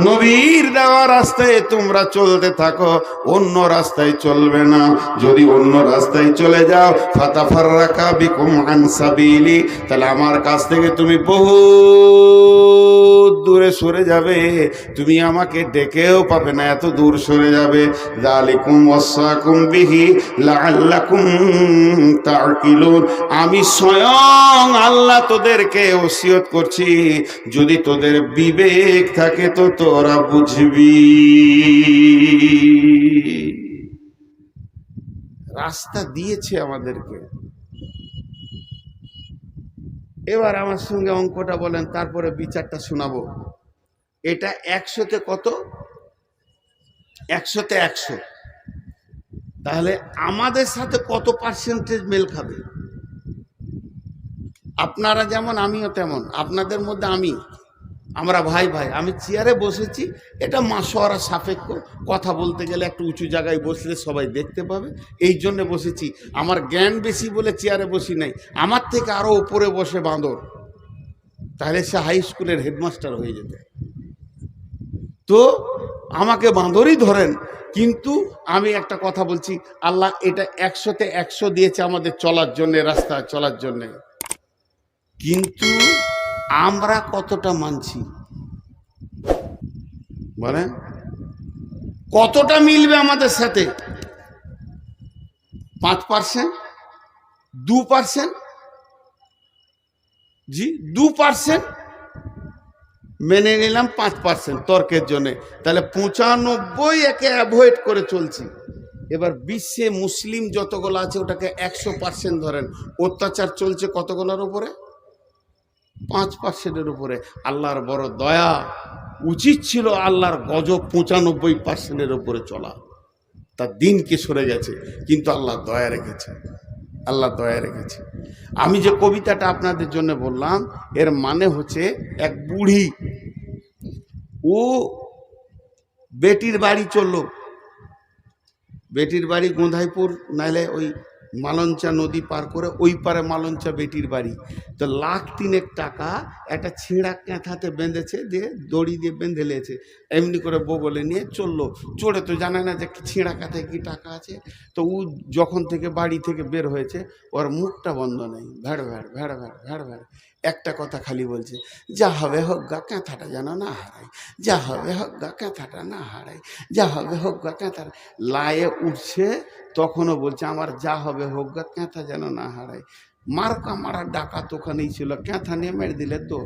নবীর দেওয়া রাস্তায় তোমরা চলতে থাকো, অন্য রাস্তায় চলবে না। যদি অন্য রাস্তায় চলে যাও, ফাতাফাররাকা বিকুম আন সাবিলি, তাহলে আমার কাছ থেকে তুমি বহু দূরে সরে যাবে, তুমি আমাকে ডেকেও পাবে না, এত দূর সরে যাবে। যালিকুম ওয়াসাকুম বিহি লাআল্লাকুম তাকিলুন। আমি স্বয়ং আল্লাহ তোদেরকে ওসিয়ত করছি, যদি তোদের বিবেক থাকে তো তোরা বুঝবি। রাস্তা দিয়েছে আমাদেরকে। এবার আমার সঙ্গে অঙ্কটা বলেন, তারপরে বিচারটা শোনাবো। এটা 100-তে কত? 100-তে 100। তাহলে আমাদের সাথে কত পার্সেন্টেজ মেল খাবে? আপনারা যেমন আমিও তেমন, আপনাদের মধ্যে আমরা ভাই ভাই। আমি চেয়ারে বসেছি, এটা মাশওয়ারা সাপেক্ষ, কথা বলতে গেলে একটু উঁচু জায়গায় বসলে সবাই দেখতে পাবে, এই জন্য বসেছি। আমার জ্ঞান বেশি বলে চেয়ারে বসি নাই, আমার থেকে আরো উপরে বসে বাঁদর, তাহলে সে হাই স্কুলের হেডমাস্টার হয়ে যেত। তো আমাকে বাঁদরই ধরেন, কিন্তু আমি একটা কথা বলছি, আল্লাহ এটা 100-তে 100 দিয়েছে আমাদের চলার জন্যে, রাস্তায় চলার জন্যে। কিন্তু আমরা কতটা মানছি বলেন? কতটা মিলবে আমাদের সাথে? 5%, 2%? জি 2% মেনে নিলাম, 5% তর্কের জন্য, তাহলে 95 একে অ্যাভয়েড করে চলছি। এবার বিশ্বে মুসলিম যতগুলো আছে ওটাকে 100% ধরেন, অত্যাচার চলছে কতগুলোর উপরে? 5%-এর উপরে। আল্লাহর বড় দয়া, উচিত ছিল আল্লাহর গজব 95%-এর উপরে চলা, তার দিনকে সরে গেছে, কিন্তু আল্লাহ দয়া রেখেছে, আল্লাহ দয়া রেখেছে। আমি যে কবিতাটা আপনাদের জন্য বললাম, এর মানে হচ্ছে এক বুড়ি, ও বেটির বাড়ি চললো, বেটির বাড়ি গোঁধাইপুর, নাইলে ওই মালঞ্চা নদী পার করে ওই পারে মালঞ্চা বেটির বাড়ি। তো 1,03,000 টাকা একটা ছিঁড়া ক্যাঁথাতে বেঁধেছে, দিয়ে দড়ি দিয়ে বেঁধে নিয়েছে, এমনি করে বগলে নিয়ে চললো। চড়ে তো জানে না যে ছিঁড়া কাঁথায় কি টাকা আছে। তো ও যখন থেকে বাড়ি থেকে বের হয়েছে, ওর মুখটা বন্ধ নেই, ভ্যাড় ভ্যাড় ভ্যাড় ভ্যাড় ভ্যাড় ভ্যাড় একটা কথা খালি বলছে, যা হবে হোক গা, ক্যাঁথাটা যেন না হারাই, যা হবে হোক গা, ক্যাঁথাটা না হারাই, যা হবে হোক গা, ক্যাঁথাটা। লায়ে উঠছে, তখনও বলছে আমার যা হবে হোক গা, ক্যাঁথা যেন না হারাই। মারকা মারা ডাকাত ওখানেই ছিল, ক্যাঁথা নিয়ে মেরে দিলে তো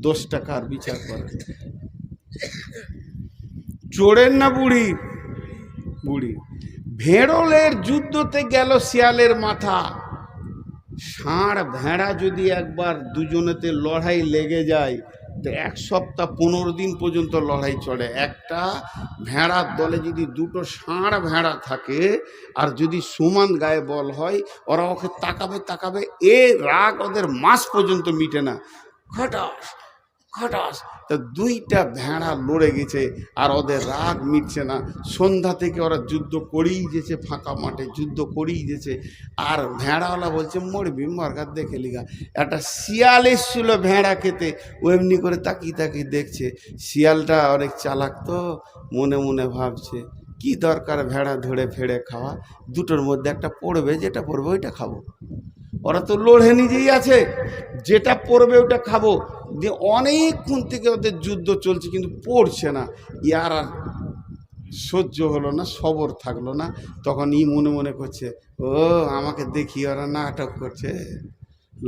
10 টাকার বিচার করে। চোরের না বুড়ি? বুড়ি। ভেড়লের যুদ্ধতে গেল শিয়ালের মাথা। ষাঁড় ভেড়া যদি একবার দুজনেতে লড়াই লেগে যায়, তো 1 সপ্তাহ 15 দিন পর্যন্ত লড়াই চলে। একটা ভেড়ার দলে যদি দুটো ষাঁড় ভেড়া থাকে, আর যদি সমান গায়ে বল হয়, ওরা ওকে তাকাবে তাকাবে, এ রাগ ওদের মাস পর্যন্ত মিটে না। খটাস খটাস, তা 2টা ভেড়া লড়ে গেছে, আর ওদের রাগ মিটছে না। সন্ধ্যা থেকে ওরা যুদ্ধ করেই গেছে, ফাঁকা মাঠে যুদ্ধ করেই গেছে। আর ভেড়াওয়ালা বলছে মরবি মরগার দেখে লিগা। একটা শিয়াল এসছিল ভেড়া খেতে, ও এমনি করে তাকিয়ে তাকিয়ে দেখছে। শিয়ালটা অনেক চালাক, তো মনে মনে ভাবছে কি দরকার ভেড়া ধরে ফেড়ে খাওয়া, দুটোর মধ্যে একটা পড়বে, যেটা পড়বে ওইটা খাবো। ওরা তো লড়ে নিজেই আছে, যেটা পড়বে ওটা খাবো। দিয়ে অনেকক্ষণ থেকে ওদের যুদ্ধ চলছে কিন্তু পড়ছে না। ইয়ার আর সহ্য হলো না, সবর থাকলো না। তখন ই মনে মনে করছে, ও আমাকে দেখি ওরা নাটক করছে,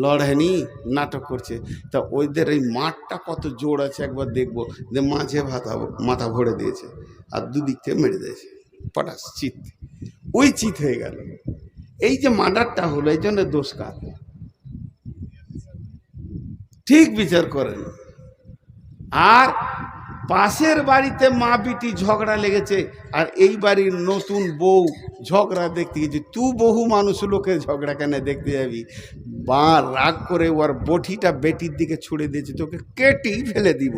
লড়েনি, নাটক করছে। তা ওইদের এই মাঠটা কত জোর আছে একবার দেখবো। যে মাঝে মাথা ভরে দিয়েছে আর দুদিক থেকে মেরে দিয়েছে, পটাশ চিত, ওই চিত হয়ে গেল। এই যে মার্ডারটা হলো, এই জন্য দোষ কার? ঠিক বিচার করেন। আর পাশের বাড়িতে মা বিটি ঝগড়া লেগেছে, আর এই বাড়ির নতুন বউ ঝগড়া দেখতে গেছি। তুই বহু মানুষ লোকের ঝগড়া কেন দেখতে যাবি? বা রাগ করে ওর বটিটা বেটির দিকে ছুড়ে দিয়েছে, তোকে কেটেই ফেলে দিব,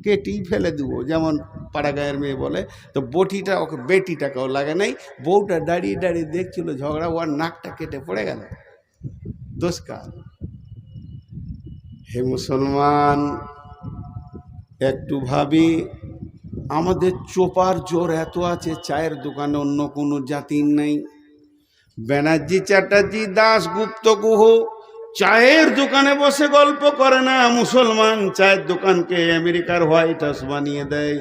কেটেই ফেলে দিব। যেমন পাড়া গায়ের মেয়ে বলে, তো বটিটা ওকে, বেটিটাকেও লাগে নাই। বউটা দাঁড়িয়ে দাঁড়িয়ে দেখছিল ঝগড়া, ওর নাকটা কেটে পড়ে গেল। দোষ কার? হে মুসলমান, একটু ভাবি, আমাদের চোপার জোর এত আছে, চায়ের দোকানে অন্য কোনো জাতির নেই। ব্যানার্জি, চ্যাটার্জি, দাশগুপ্ত, গুহ চায়ের দোকানে বসে গল্প করে না। মুসলমান চায়ের দোকানকে আমেরিকার হোয়াইট হাউস বানিয়ে দেয়।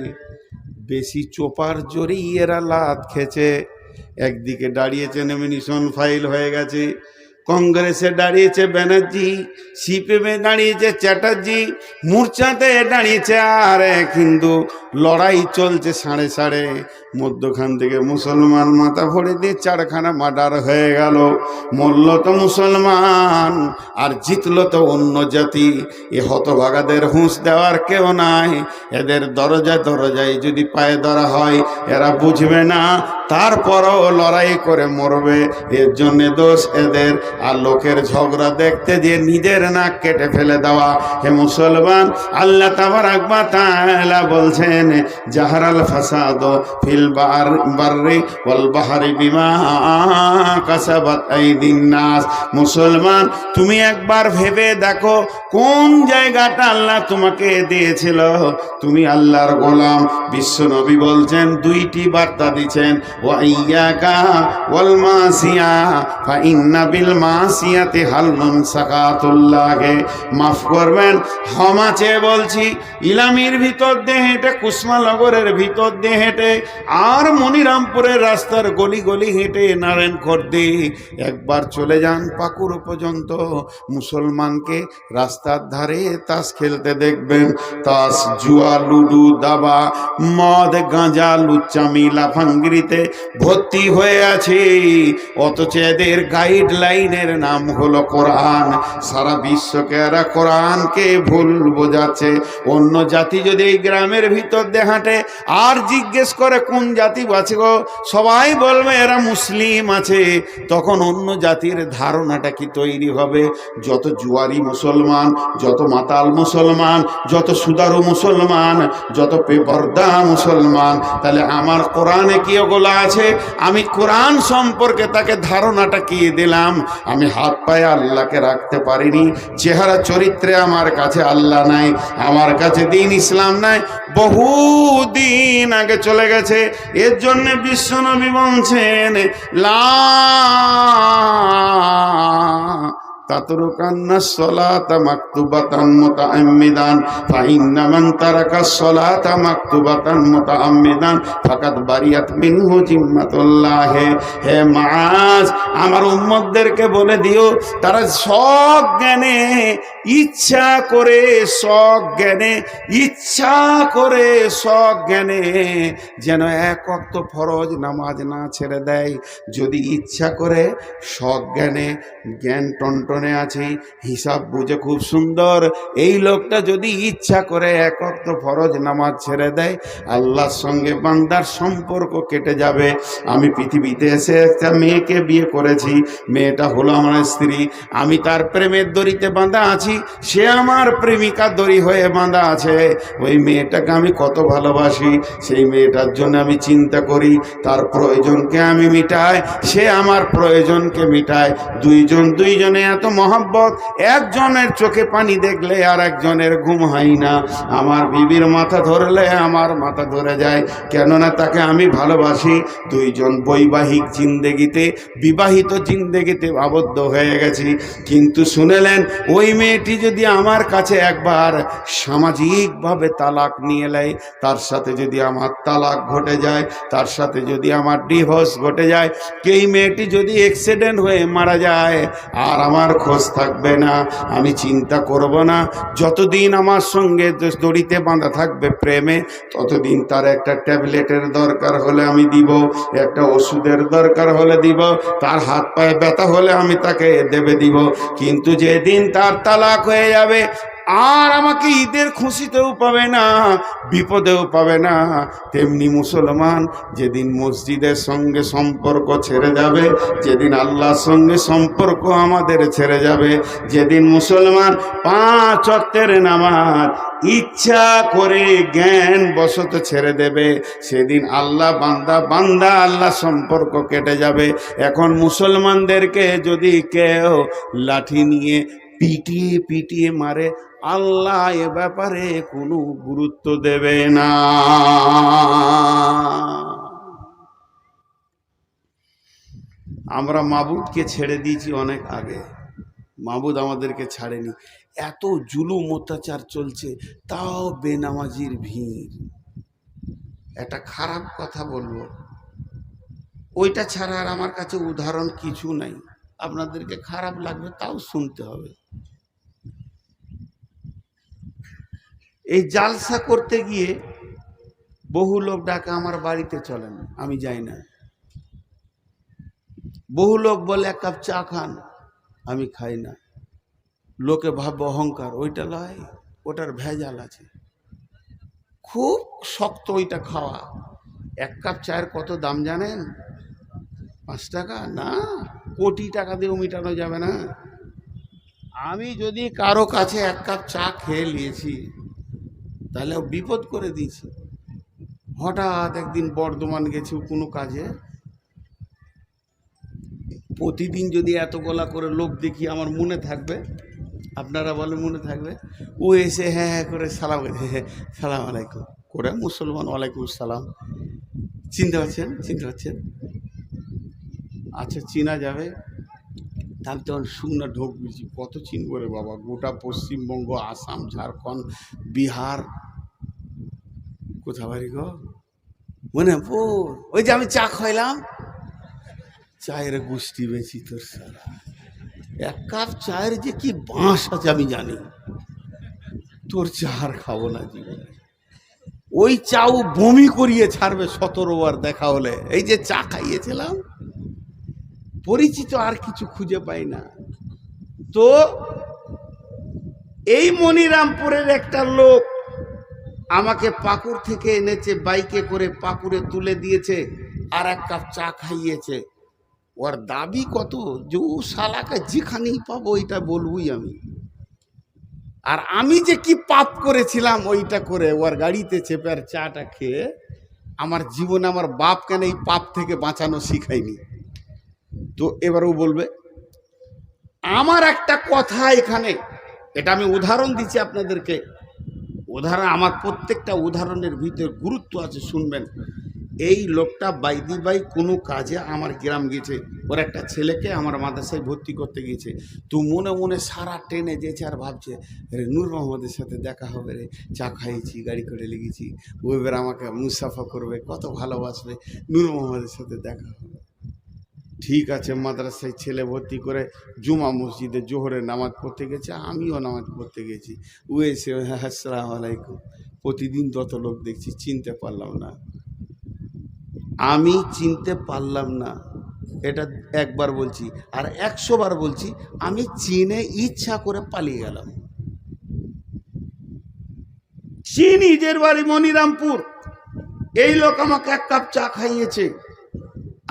বেশি চোপার জোরেই এরা লাত খেছে। একদিকে দাঁড়িয়েছে নমিনেশন ফাইল হয়ে গেছে, কংগ্রেসে দাঁড়িয়েছে ব্যানার্জি, সিপিএমে দাঁড়িয়েছে চ্যাটার্জি, মোর্চাতে দাঁড়িয়েছে আর কিন্তু লড়াই চলছে সাড়ে সাড়ে। মধ্যখান থেকে মুসলমান মাথা ভরে দিয়ে চারখানা মার্ডার হয়ে গেল। মরল তো মুসলমান আর জিতল তো অন্য জাতি। এ হতভাগাদের হুঁশ দেওয়ার কেউ নাই। এদের দরজায় দরজায় যদি পায়ে ধরা হয়, এরা বুঝবে না, তারপরও লড়াই করে মরবে। এর জন্যে দোষ এদের। আর লোকের ঝগড়া দেখতে যে নিজের নাক কেটে ফেলে দেওয়া। হে মুসলমান, আল্লাহ তাবারাক ওয়া তাআলা বলছেন, জাহারাল ফাসাদ ফিল বাররি ওয়াল বাহরি বিমা কাসাবাত আইদিন নাস। মুসলমান, তুমি একবার ভেবে দেখো, কোন জায়গাটা আল্লাহ তোমাকে দিয়েছিল। তুমি আল্লাহর গোলাম। বিশ্ব নবী বলছেন, দুইটি বার্তা দিচ্ছেন, ওয়া ইয়াকা ওয়াল মাসিয়া ফা ইন্না বিল মাসিয়াতি হালুন সাকাতুল্লাহে। মাফ করবেন, ক্ষমা চেয়ে বলছি, ইলামির ভিতর দিয়ে হেঁটে, কুসমানগরের ভিতর দিয়ে হেঁটে, আর মনিরামপুরের রাস্তার গলি গলি হেঁটে নারায়ণ খর্দে একবার চলে যান পাকুড় পর্যন্ত। মুসলমানকে রাস্তার ধারে তাস খেলতে দেখবেন। তাস, জুয়া, লুডু, দাবা, মদ, গাঁজা, লুচ্চামি, লাফাঙ্গিরিতে ভর্তি হয়ে আছে। অথচ এদের গাইডলাইনের নাম হলো কোরআন। সারা বিশ্বকে এরা কোরআনকে ভুল বোঝাচ্ছে। অন্য জাতি যদি এই গ্রামের ভিতর দিয়ে হাঁটে আর জিজ্ঞেস করে কোন জাতি আছে গো, সবাই বলবে এরা মুসলিম আছে। তখন অন্য জাতির ধারণাটা কি তৈরি হবে? যত জুয়ারি মুসলমান, যত মাতাল মুসলমান, যত সুদারু মুসলমান, যত বেপরদা মুসলমান, তাহলে আমার কোরআনে কি ওগুলো আছে? আমি কোরআন সম্পর্কে তাকে ধারণাটা কি দিলাম? আমি হাত পায়ে আল্লাহকে রাখতে পারিনি। চেহারা চরিত্রে আমার কাছে আল্লাহ নাই, আমার কাছে দিন ইসলাম নাই, বহুদিন আগে চলে গেছে। এর জন্য বিশ্বনবী বলছেন, লা তাতরুকান্না সলাতা মাকতুবাতান মুতাআম্মিদান ফাইন্না মান তারাকা সলাতা মাকতুবাতান মুতাআম্মিদান ফাকাদ বারিয়াত মিনহু জিম্মাতুল্লাহ। হে মাআজ, আমার উম্মতদেরকে বলে দিও, তারা সজ্ঞানে, ইচ্ছা করে, সজ্ঞানে, ইচ্ছা করে, সজ্ঞানে যেন এক ওয়াক্ত ফরজ নামাজ না ছেড়ে দেয়। যদি ইচ্ছা করে, সজ্ঞানে, জ্ঞান টনটনে আছে, হিসাব বুঝে খুব সুন্দর, এই লোকটা যদি ইচ্ছা করে এক ওয়াক্ত ফরজ নামাজ ছেড়ে দেয়, আল্লাহর সঙ্গে বান্দার সম্পর্ক কেটে যাবে। আমি পৃথিবীতে এসে একটা মেয়েকে বিয়ে করেছি, মেয়েটা হলো আমার স্ত্রী, আমি তার প্রেমের দড়িতে বাঁধা আছি, সে আমার প্রেমিকা দড়ি হয়ে বাঁধা আছে। ওই মেয়েটাকে আমি কত ভালোবাসি, সেই মেয়েটার জন্য আমি চিন্তা করি, তার প্রয়োজনকে আমি মিটাই, সে আমার প্রয়োজনকে মিটায়, দুইজনে এত মহব্বত, একজনের চোখে পানি দেখলে আর একজনের ঘুম হয় না। আমার বিবির মাথা ধরলে আমার মাথা ধরে যায়, কেননা তাকে আমি ভালোবাসি। দুইজন বৈবাহিক জিন্দেগিতে, বিবাহিত জিন্দেগিতে আবদ্ধ হয়ে গেছি। কিন্তু শুনেলেন, ওই মেয়েটি যদি আমার কাছে একবার সামাজিকভাবে তালাক নিয়ে নেয়, তার সাথে যদি আমার তালাক ঘটে যায়, তার সাথে যদি আমার ডিভোর্স ঘটে যায়, এই মেয়েটি যদি অ্যাক্সিডেন্ট হয়ে মারা যায়, আর আমার খোঁজ থাকবে না, আমি চিন্তা করব না। যতদিন আমার সঙ্গে দড়িতে বাঁধা থাকবে প্রেমে, ততদিন তার একটা ট্যাবলেটের দরকার হলে আমি দিব, একটা ওষুধের দরকার হলে দিব, তার হাত পায়ে ব্যথা হলে আমি তাকে দেবে দিব। কিন্তু যেদিন তার তালাক হয়ে যাবে, আর আমাকে ঈদের খুশিতেও পাবে না, বিপদেও পাবে না। তেমনি মুসলমান যেদিন মসজিদের সঙ্গে সম্পর্ক ছেড়ে যাবে, যেদিন আল্লাহর সঙ্গে সম্পর্ক আমাদের ছেড়ে যাবে, যেদিন মুসলমান 5 ওয়াক্তের নামাজ ইচ্ছা করে জ্ঞান বশত ছেড়ে দেবে, সেদিন আল্লাহ বান্দা আল্লাহ সম্পর্ক কেটে যাবে। এখন মুসলমানদেরকে যদি কেউ লাঠি নিয়ে পিটিয়ে পিটিয়ে মারে, আল্লাহ এ ব্যাপারে কোনো গুরুত্ব দেবে না। আমরা মাবুদকে ছেড়ে দিয়েছি অনেক আগে, মাবুদ আমাদেরকে ছাড়েনি। এত জুলুম অত্যাচার চলছে, তাও বেনামাজির ভিড়। একটা খারাপ কথা বলবো, ওইটা ছাড়া আর আমার কাছে উদাহরণ কিছু নাই। আপনাদেরকে খারাপ লাগবে, তাও শুনতে হবে। এই জালসা করতে গিয়ে বহু লোক ডাকে আমার বাড়িতে চলেন, আমি যাই না। বহু লোক বলে 1 কাপ চা খান, আমি খাই না। লোকে ভাববে অহংকার, ওইটা লয়, ওটার ভেজাল আছে। খুব শক্ত ওইটা খাওয়া। 1 কাপ চায়ের কত দাম জানেন? 5 টাকা না, কোটি টাকা দিয়েও মেটানো যাবে না। আমি যদি কারো কাছে 1 কাপ চা খেয়ে নিয়েছি, তাহলে বিপদ করে দিয়েছি। হঠাৎ একদিন বর্ধমান গেছি কোনো কাজে, প্রতিদিন যদি এত গলা করে লোক দেখি, আমার মনে থাকবে? আপনারা বলেন মনে থাকবে? ও এসে হ্যাঁ হ্যাঁ করে সালাম, হ্যাঁ সালাম আলাইকুম করে, মুসলমান ওয়ালাইকুম সালাম। চিনতে পারছেন? চিনতে পারছেন? আচ্ছা, চিনা যাবে। তাহলে তখন শুকনা ঢোক বুঝি, কত চিনব রে বাবা, গোটা পশ্চিমবঙ্গ, আসাম, ঝাড়খণ্ড, বিহার, কোথা বাড়ি গো? মনে ওই যে আমি চা খাইলাম, চায়ের গোষ্ঠী বেশি তোর সারা। 1 কাপ চায়ের যে কি বাঁশ আছে আমি জানি, তোর চা আর খাবো না জীবনে। ওই চাও বমি করিয়ে ছাড়বে 17 বার দেখা হলে। এই যে চা খাইয়েছিলাম, পরিচিত আর কিছু খুঁজে পাই না। তো এই মনিরামপুরের একটা লোক আমাকে পাকুড় থেকে এনেছে, বাইকে করে পাকুড়ে তুলে দিয়েছে, আর 1 কাপ চা খাইয়েছে। ওর দাবি কত, যে ও শালাকে যেখানেই পাবো ওইটা বলবই আমি। আর আমি যে কি পাপ করেছিলাম ওইটা করে ওর গাড়িতে চেপে আর চাটা খেয়ে, আমার জীবনে আমার বাপ কেন এই পাপ থেকে বাঁচানো শিখায়নি। তো এবার ও বলবে, আমার একটা কথা এখানে, এটা আমি উদাহরণ দিচ্ছি আপনাদেরকে। উদাহরণ, আমার প্রত্যেকটা উদাহরণের ভিতরে গুরুত্ব আছে, শুনবেন। এই লোকটা বাইদি বাই কোনো কাজে আমার গ্রাম গেছে, ওর একটা ছেলেকে আমার মাদ্রাসায় ভর্তি করতে গিয়েছে। তো মনে মনে সারা ট্রেনে যেছে আর ভাবছে, রে নূর মোহাম্মদের সাথে দেখা হবে রে, চা খাইয়েছি, গাড়ি করে লেগেছি, ও এবার আমাকে মুসাফা করবে, কত ভালোবাসবে, নূর মোহাম্মদের সাথে দেখা হবে। ঠিক আছে, মাদ্রাসায় ছেলে ভর্তি করে জুমা মসজিদে জোহরে নামাজ পড়তে গেছে, আমিও নামাজ পড়তে গেছি। ও এসে আসসালামু আলাইকুম, প্রতিদিন তত লোক দেখছি, চিনতে পারলাম না। আমি চিনতে পারলাম না, এটা একবার বলছি, আর 100 বার বলছি, আমি চিনে ইচ্ছা করে পালিয়ে গেলাম। নিজের বাড়ি মনিরামপুর, এই লোক আমাকে 1 কাপ চা খাইয়েছে,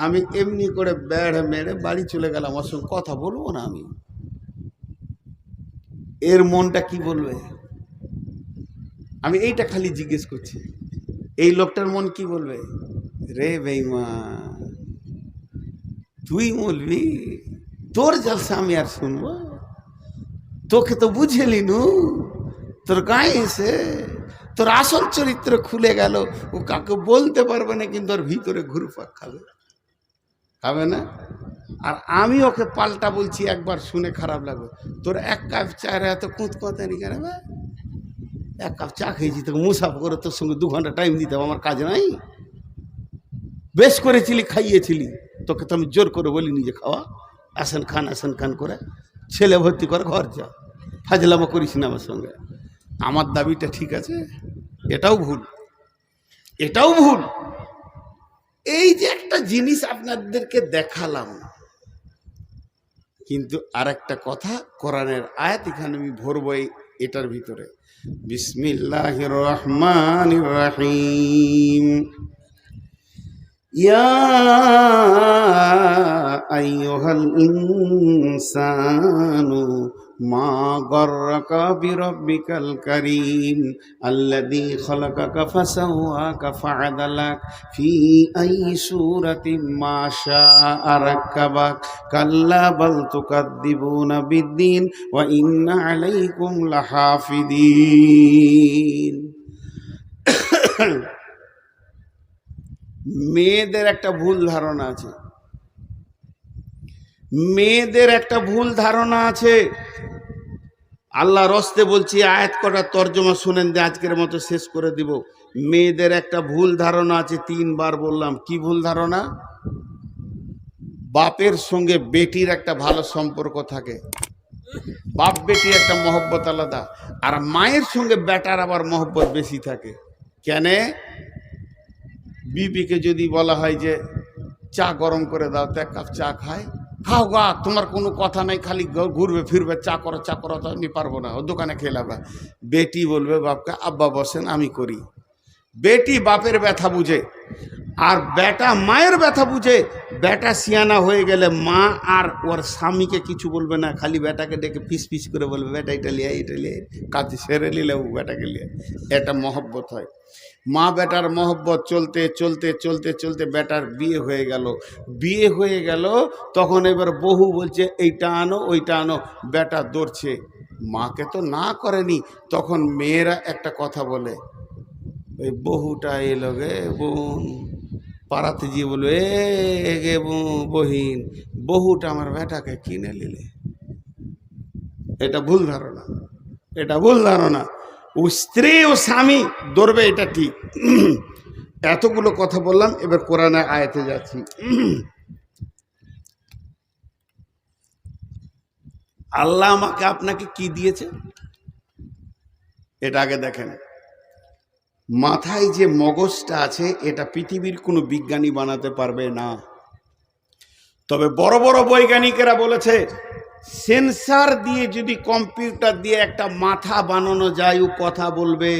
আমি এমনি করে বেড় মেরে বাড়ি চলে গেলাম। ওর সঙ্গে কথা বলবো না আমি। এর মনটা কি বলবে? আমি এইটা খালি জিজ্ঞেস করছি, এই লোকটার মন কি বলবে? রে বেঈমান, তুই বলবি তোর জলসা আমি আর শুনবো? তোকে তো বুঝেলি নু, তোর গায়ে এসে তোর আসল চরিত্র খুলে গেল। ও কাকে বলতে পারবে না, কিন্তু ওর ভিতরে ঘুরপাক খাবে, খাবে না? আর আমি ওকে পাল্টা বলছি, একবার শুনে খারাপ লাগবে, তোর এক কাপ চায়ের এত কুঁত কথা নি কেন? এক কাপ চা খেয়েছি, তোকে মুসাফ করে তোর সঙ্গে 2 ঘন্টা টাইম দিতে হবে, আমার কাজ নাই? বেশ করেছিলি, খাইয়েছিলি, তোকে তো আমি জোর করে বলিনি যে খাওয়া, আসেন খান করে ছেলে ভর্তি করে ঘর যা, ফাজলামো করিস না আমার সঙ্গে। আমার দাবিটা ঠিক আছে? এটাও ভুল, এটাও ভুল। এই যে একটা জিনিস আপনাদেরকে দেখালাম, কিন্তু আর একটা কথা, কোরআনের আয়াত এখানে আমি ভরবো এটার ভিতরে। বিসমিল্লাহির রহমানির রহিম। ইয়া আইয়ুহাল ইনসানু মা গররাকা বিরব্বিকাল কারীম আল্লাযী খালাকাকা ফাসাওয়াকা ফাআদালাক ফি আইয়ি সূরাতিন মা শাআ রাক্কাবাক কাল্লা বাল তুকাদ্দিবুনা বিদ্দীন ওয়া ইন্না আলাইকুম লাহাফিদিন। মেয়েদের একটা ভুল ধারণা আছে, মেয়েদের একটা ভুল ধারণা আছে। আল্লাহ রস্তে বলছি, আয়াত কটা তর্জমা শুনেন যে আজকের মতো শেষ করে দিব। মেয়েদের একটা ভুল ধারণা আছে, 3 বার বললাম। কি ভুল ধারণা? বাপের সঙ্গে বেটির একটা ভালো সম্পর্ক থাকে, বাপ বেটি একটা মহব্বত আলাদা, আর মায়ের সঙ্গে বেটার আবার মহব্বত বেশি থাকে। কেন? বিবিকে যদি বলা হয় যে চা গরম করে দাও, তো 1 কাপ চা খায়, খাও গা, তোমার কোনো কথা নাই, খালি ঘুরবে ফিরবে, চা করো তো আমি পারবো না, ও দোকানে খেয়ে লাবা। বেটি বলবে বাপকে, আব্বা বসেন আমি করি। বেটি বাপের ব্যথা বুঝে, আর বেটা মায়ের ব্যথা বুঝে। বেটা সিয়ানা হয়ে গেলে মা আর ওর স্বামীকে কিছু বলবে না, খালি বেটাকে ডেকে পিস করে বলবে, বেটা এটা লিয়ে কাজ সেরে নিলে ও বেটাকে লিয়ে। এটা মহব্বত হয়। মা বেটার মহব্বত চলতে চলতে চলতে চলতে বেটার বিয়ে হয়ে গেল। তখন এবার বহু বলছে এইটা আনো ওইটা আনো, বেটা দৌড়ছে, মাকে তো না করেনি। তখন মেয়েরা একটা কথা বলে, ওই বহুটা এলো গে বোন, পাড়াতে গিয়ে বলবে, এ গে বহিন, বহুটা আমার বেটাকে কিনে নিলে। এটা ভুল ধারণা, এটা ভুল ধারণা। ও স্ত্রী ও স্বামী ধরবে, এটা ঠিক। এতগুলো কথা বললাম, এবার কোরআনের আয়াতে যাচ্ছি। আল্লাহ আমাকে আপনাকে কি দিয়েছে এটা আগে দেখেন। মাথায় যে মগজটা আছে, এটা পৃথিবীর কোনো বিজ্ঞানী বানাতে পারবে না। তবে বড় বড় বৈজ্ঞানিকেরা বলেছে, সেন্সার দিয়ে যদি কম্পিউটার দিয়ে একটা মাথা বানানো যায়, ও কথা বলবে,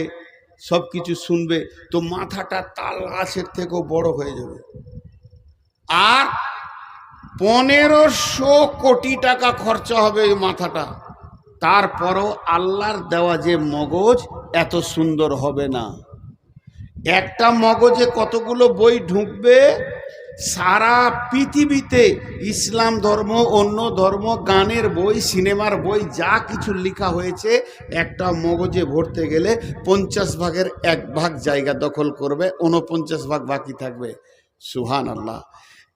সব কিছু শুনবে, তো মাথাটা তাল গাছের থেকেও বড় হয়ে যাবে। আর 1500 কোটি টাকা খরচা হবে এই মাথাটা, তারপরও আল্লাহর দেওয়া যে মগজ এত সুন্দর হবে না। একটা মগজে কতগুলো বই ঢুকবে, সারা পৃথিবীতে ইসলাম ধর্ম, অন্য ধর্ম, গানের বই, সিনেমার বই, যা কিছু লেখা হয়েছে, একটা মগজে ভরতে গেলে 50 ভাগের 1 ভাগ জায়গা দখল করবে, 49 ভাগ বাকি থাকবে। সুবহানাল্লাহ।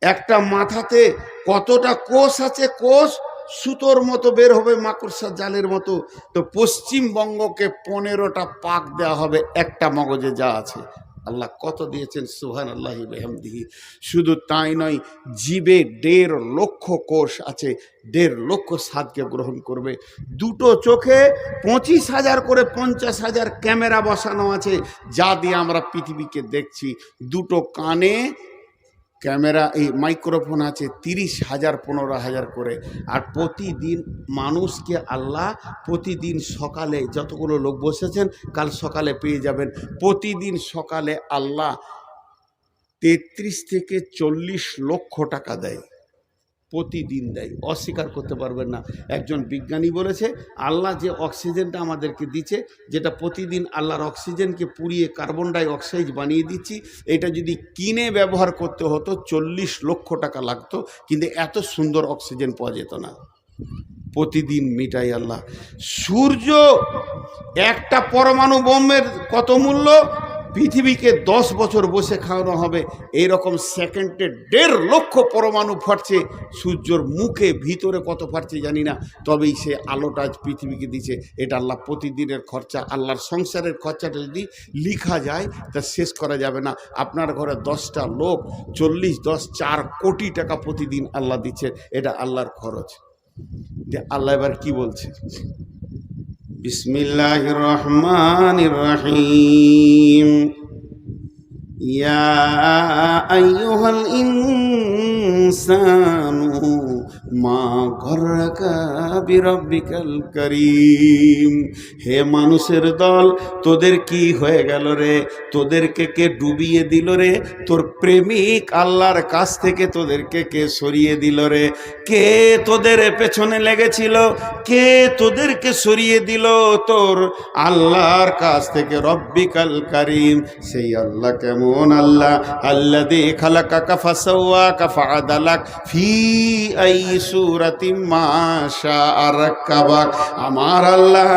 একটা মাথাতে কতটা কোষ আছে, কোষ সুতোর মতো বের হবে, মাকড়সা জালের মতো। তো পশ্চিমবঙ্গকে 15টা পাক দেওয়া হবে একটা মগজে যা আছে। আল্লাহ কত দিয়েছেন, সুবহানাল্লাহি বিহামদিহি। শুধু তাই নয়, জীবে 1.5 লক্ষ কোষ আছে, 1.5 লক্ষ স্বাদকে গ্রহণ করবে। 2টো চোখে 25,000 করে 50,000 ক্যামেরা বসানো আছে, যা দিয়ে আমরা পৃথিবীকে দেখছি। 2টো কানে ক্যামেরা, এই মাইক্রোফোন আছে 30,000 15,000 করে। আর প্রতিদিন মানুষকে আল্লাহ, প্রতিদিন সকালে, যতগুলো লোক বসেছেন কাল সকালে পেয়ে যাবেন, প্রতিদিন সকালে আল্লাহ 33 থেকে 40 লক্ষ টাকা দেয়, প্রতিদিন দেয়, অস্বীকার করতে পারবেন না। একজন বিজ্ঞানী বলেছে, আল্লাহ যে অক্সিজেনটা আমাদেরকে দিচ্ছে, যেটা প্রতিদিন আল্লাহর অক্সিজেনকে পুড়িয়ে কার্বন ডাই অক্সাইড বানিয়ে দিচ্ছি, এটা যদি কিনে ব্যবহার করতে হতো 40 লক্ষ টাকা লাগতো, কিন্তু এত সুন্দর অক্সিজেন পাওয়া যেত না। প্রতিদিন মিটাই আল্লাহ। সূর্য একটা পরমাণু বোমের কত মূল্য? পৃথিবীকে 10 বছর বসে খাওয়ানো হবে। এইরকম সেকেন্ডে 1.5 লক্ষ পরমাণু ফাটছে। সূর্যর মুখে ভিতরে কত ফাটছে জানি না, তবেই সে আলোটা আজ পৃথিবীকে দিচ্ছে। এটা আল্লাহ প্রতিদিনের খরচা। আল্লাহর সংসারের খরচাটা যদি লিখা যায় তা শেষ করা যাবে না। আপনার ঘরে 10টা লোক 4 কোটি টাকা প্রতিদিন আল্লাহ দিচ্ছে, এটা আল্লাহর খরচ। যে আল্লাহ এবার কি বলছে, বিসমিল্লাহির রহমানির রহিম, ইয়া আইয়ুহাল ইনসানু মা গররাকা বিরব্বিকাল কারীম। হে মানুষের দল, তোদের কি হয়ে গেল রে? তোদেরকে কে ডুবিয়ে দিল রে? তোর প্রেমিক আল্লাহর কাছ থেকে তোদেরকে কে সরিয়ে দিল রে? কে তোদের পেছনে লেগেছিল? কে তোদেরকে সরিয়ে দিল তোর আল্লাহর কাছ থেকে? রব্বিকাল কারীম, সেই আল্লাহ কেমন আল্লাহ? আল্লাযী খালাকাকা ফাসাওয়াকা ফাআদালাক ফি আই সূরাতিম মা শাআ রাক্কাবাক। আমার আল্লাহ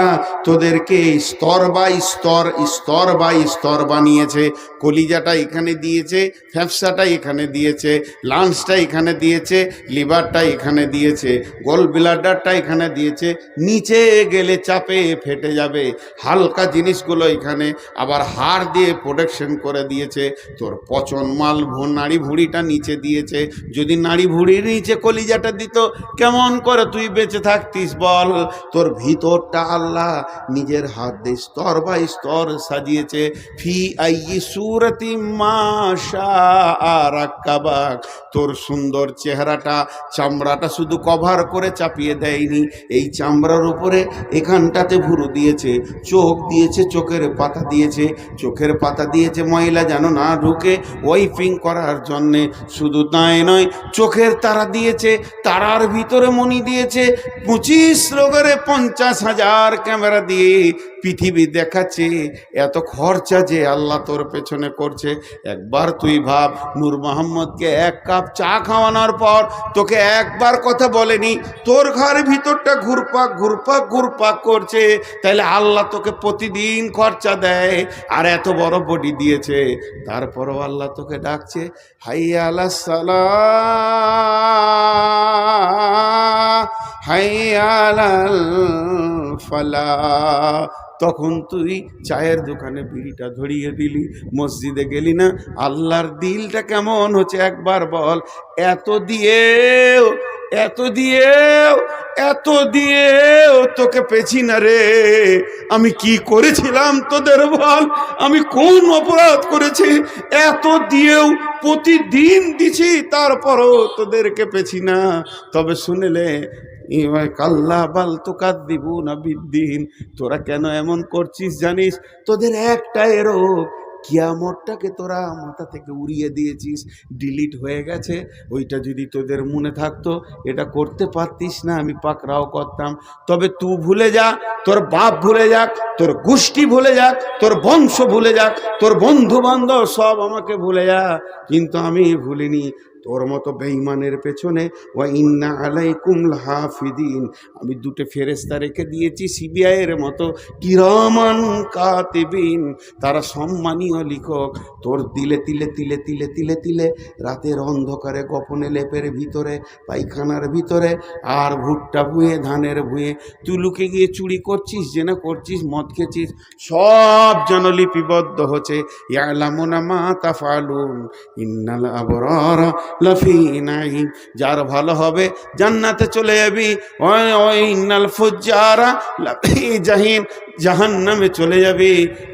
তোদেরকে স্তর বাই স্তর, স্তর বাই স্তর বানিয়েছে। কলিজাটা এখানে দিয়েছে, ফ্যাপসাটা এখানে দিয়েছে, লাঞ্চটা এখানে দিয়েছে, লিভারটা এখানে দিয়েছে, গোল ব্লাডারটা এখানে দিয়েছে। নিচে গেলে চাপে ফেটে যাবে, হালকা জিনিসগুলো এখানে আবার হাড় দিয়ে প্রোটেকশন করে দিয়েছে। তোর পচন মাল নাড়ি ভুঁড়িটা নিচে দিয়েছে। যদি নাড়ি ভুঁড়ির নিচে কলিজাটা দিত, কেমন করে তুই বেঁচে থাকতিস বল? তোর ভিতরটা আল্লাহ নিজের হাত দিয়ে স্তর বাই স্তর সাজিয়েছে। ফি আইয়ি সূরাতিম মা শাআ রাক্কাবাক। তোর সুন্দর চেহারাটা, চামড়াটা শুধু কভার করে চাপিয়ে দেয়নি, এই চামড়ার উপরে এখানটাতে ভুরু দিয়েছে, চোখ দিয়েছে, চোখের পাতা দিয়েছে, চোখের পাতা দিয়েছে ময়লা যেন না ঢুকে ওয়াইপিং করার জন্যে। শুধু তাই নয়, চোখের তারা দিয়েছে, তারার ভিতরে মণি দিয়েছে। 25 লোকের 50,000 ক্যামেরা দিয়ে পৃথিবী দেখাচ্ছে। এত খরচা যে আল্লাহ তোর পেছনে করছে। একবার তুই ভাব, নূর মোহাম্মদকে 1 কাপ চা খাওয়ানোর পর তোকে একবার কথা বলেনি, তোর ঘরের ভিতরটা ঘুরপাক ঘুরপাক ঘুরপাক করছে। তাইলে আল্লাহ তোকে প্রতিদিন খরচা দেয়, আর এত বড় বডি দিয়েছে, তারপরও আল্লাহ তোকে ডাকছে, হাইয়া আলাস সালাহ, হাইয়া আলাল ফালাহ। তখন তুই চায়ের দোকানে বিড়িটা ধরিয়ে দিলি, মসজিদে গেলি না। আল্লাহর দিলটা কেমন হচ্ছে একবার বল। এত দিয়েও এত দিয়েও এত দিয়েও তোকে পেছি না রে। আমি কি করেছিলাম তোদের বল? আমি কোন অপরাধ করেছি? এত দিয়েও প্রতিদিন দিছি, তারপরও তোদেরকে পেছি না। তবে শুনলে কাল্লা বাল তুকাদ্দিবুনা বিদ্দিন। তোরা কেন এমন করছিস জানিস? তোদের একটাই রোগ, কিয়ামতটাকে তোরা মাথা থেকে উড়িয়ে দিয়েছিস, ডিলিট হয়ে গেছে। ওইটা যদি তোদের মনে থাকতো, এটা করতে পারতিস না, আমি পাকড়াও করতাম। তবে তুই ভুলে যা, তোর বাপ ভুলে যাক, তোর গোষ্ঠী ভুলে যাক, তোর বংশ ভুলে যাক, তোর বন্ধু বান্ধব সব আমাকে ভুলে যা, কিন্তু আমি ভুলিনি। তোর মতো বেঈমানের পেছনে ওয়া ইন্না আলাইকুম লাহাফিদিন, আমি 2টে ফেরেশতা রেখে দিয়েছি সিবিআইয়ের মতো, কিরামান কাতিবিন, তারা সম্মানীয় লিখক। তোর দিলে তিলে তিলে তিলে তিলে তিলে রাতের অন্ধকারে গোপনে লেপের ভিতরে, পায়খানার ভিতরে, আর ভুট্টা ভুঁয়ে, ধানের ভুঁয়ে তুই লুকে গিয়ে চুরি করছিস, জেনা করছিস, মদ খেয়েছিস, সব যেন লিপিবদ্ধ হচ্ছে। ইয়ালামুনা মা তাফআলুন ইন্নাল আবরারা লাফি নাঈম। যার ভালো হবে জান্নাতে চলে যাবি, ওই ইন্নাল ফুজ্জারা লাফি জাহিম, জাহান্নামে চলে যাবে।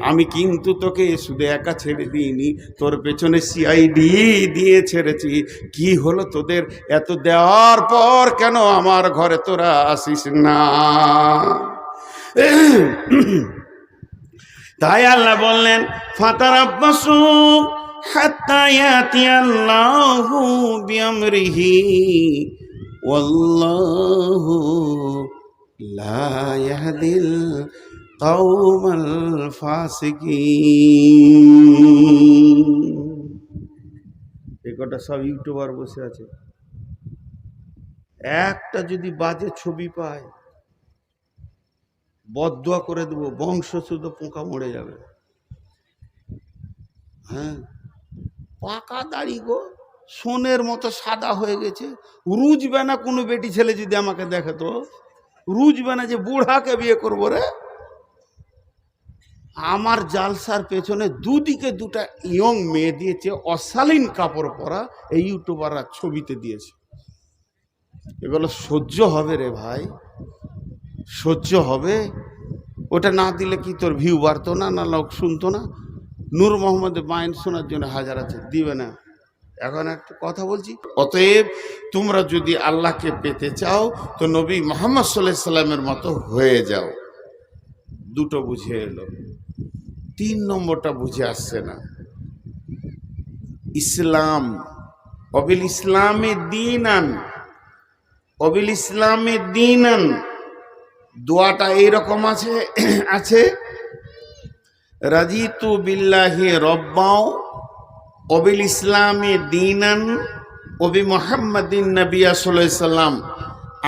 আমি কিন্তু তোকে শুধু একা ছেড়ে দিইনি, তোর পেছনে সিআইডি দিয়ে ছেড়েছি। কি হলো তোদের? এত দেওয়ার পর কেন আমার ঘরে তোরা আসিস না? তাই আল্লাহ বললেন, ফাতারাব্বাসু হাত্তা ইয়াতিয়াল্লাহু বিআমরিহি ওয়াল্লাহু লা ইয়াহদিল কাওমাল ফাসিকিন। এই কটা সব ইউটিউবার বসে আছে, একটা যদি বাজে ছবি পায় বদদুয়া করে দেবো, বংশ শুধু পোকা মরে যাবে। হ্যাঁ, পাকা দাড়ি গো, সোনের মতো সাদা হয়ে গেছে, রুজবে না। কোনো বেটি ছেলে যদি আমাকে দেখে তো রুজবে না যে বুড়াকে বিয়ে করবো রে। আমার জালসার পেছনে দুদিকে দুটা ইয়ং মেয়ে দিয়েছে, অশালীন কাপড় পরা, এই ইউটিউবাররা ছবিতে দিয়েছে। এগুলো সহ্য হবে রে ভাই? সহ্য হবে? ওটা না দিলে কি তোর ভিউ বাড়তো না? না লোক শুনতো না? নূর মোহাম্মদের মাইন শোনার জন্য হাজার আছে, দিবে না। এখন একটা কথা বলছি, অতএব তোমরা যদি আল্লাহকে পেতে চাও তো নবী মুহাম্মদ সাল্লাল্লাহু আলাইহি সাল্লামের মতো হয়ে যাও। দুটো বুঝে এলো, 3 নম্বরটা বুঝে আসছে না। ইসলাম, অবিল ইসলামে দীনান, অবিল ইসলামে দীনান, দোয়াটা এইরকম আছে রাজিতু বিল্লাহি রব্বাও অবিল ইসলামে দীনান ওবি মুহাম্মাদিন নবিয়্যা সাল্লাল্লাহু আলাইহি সাল্লাম।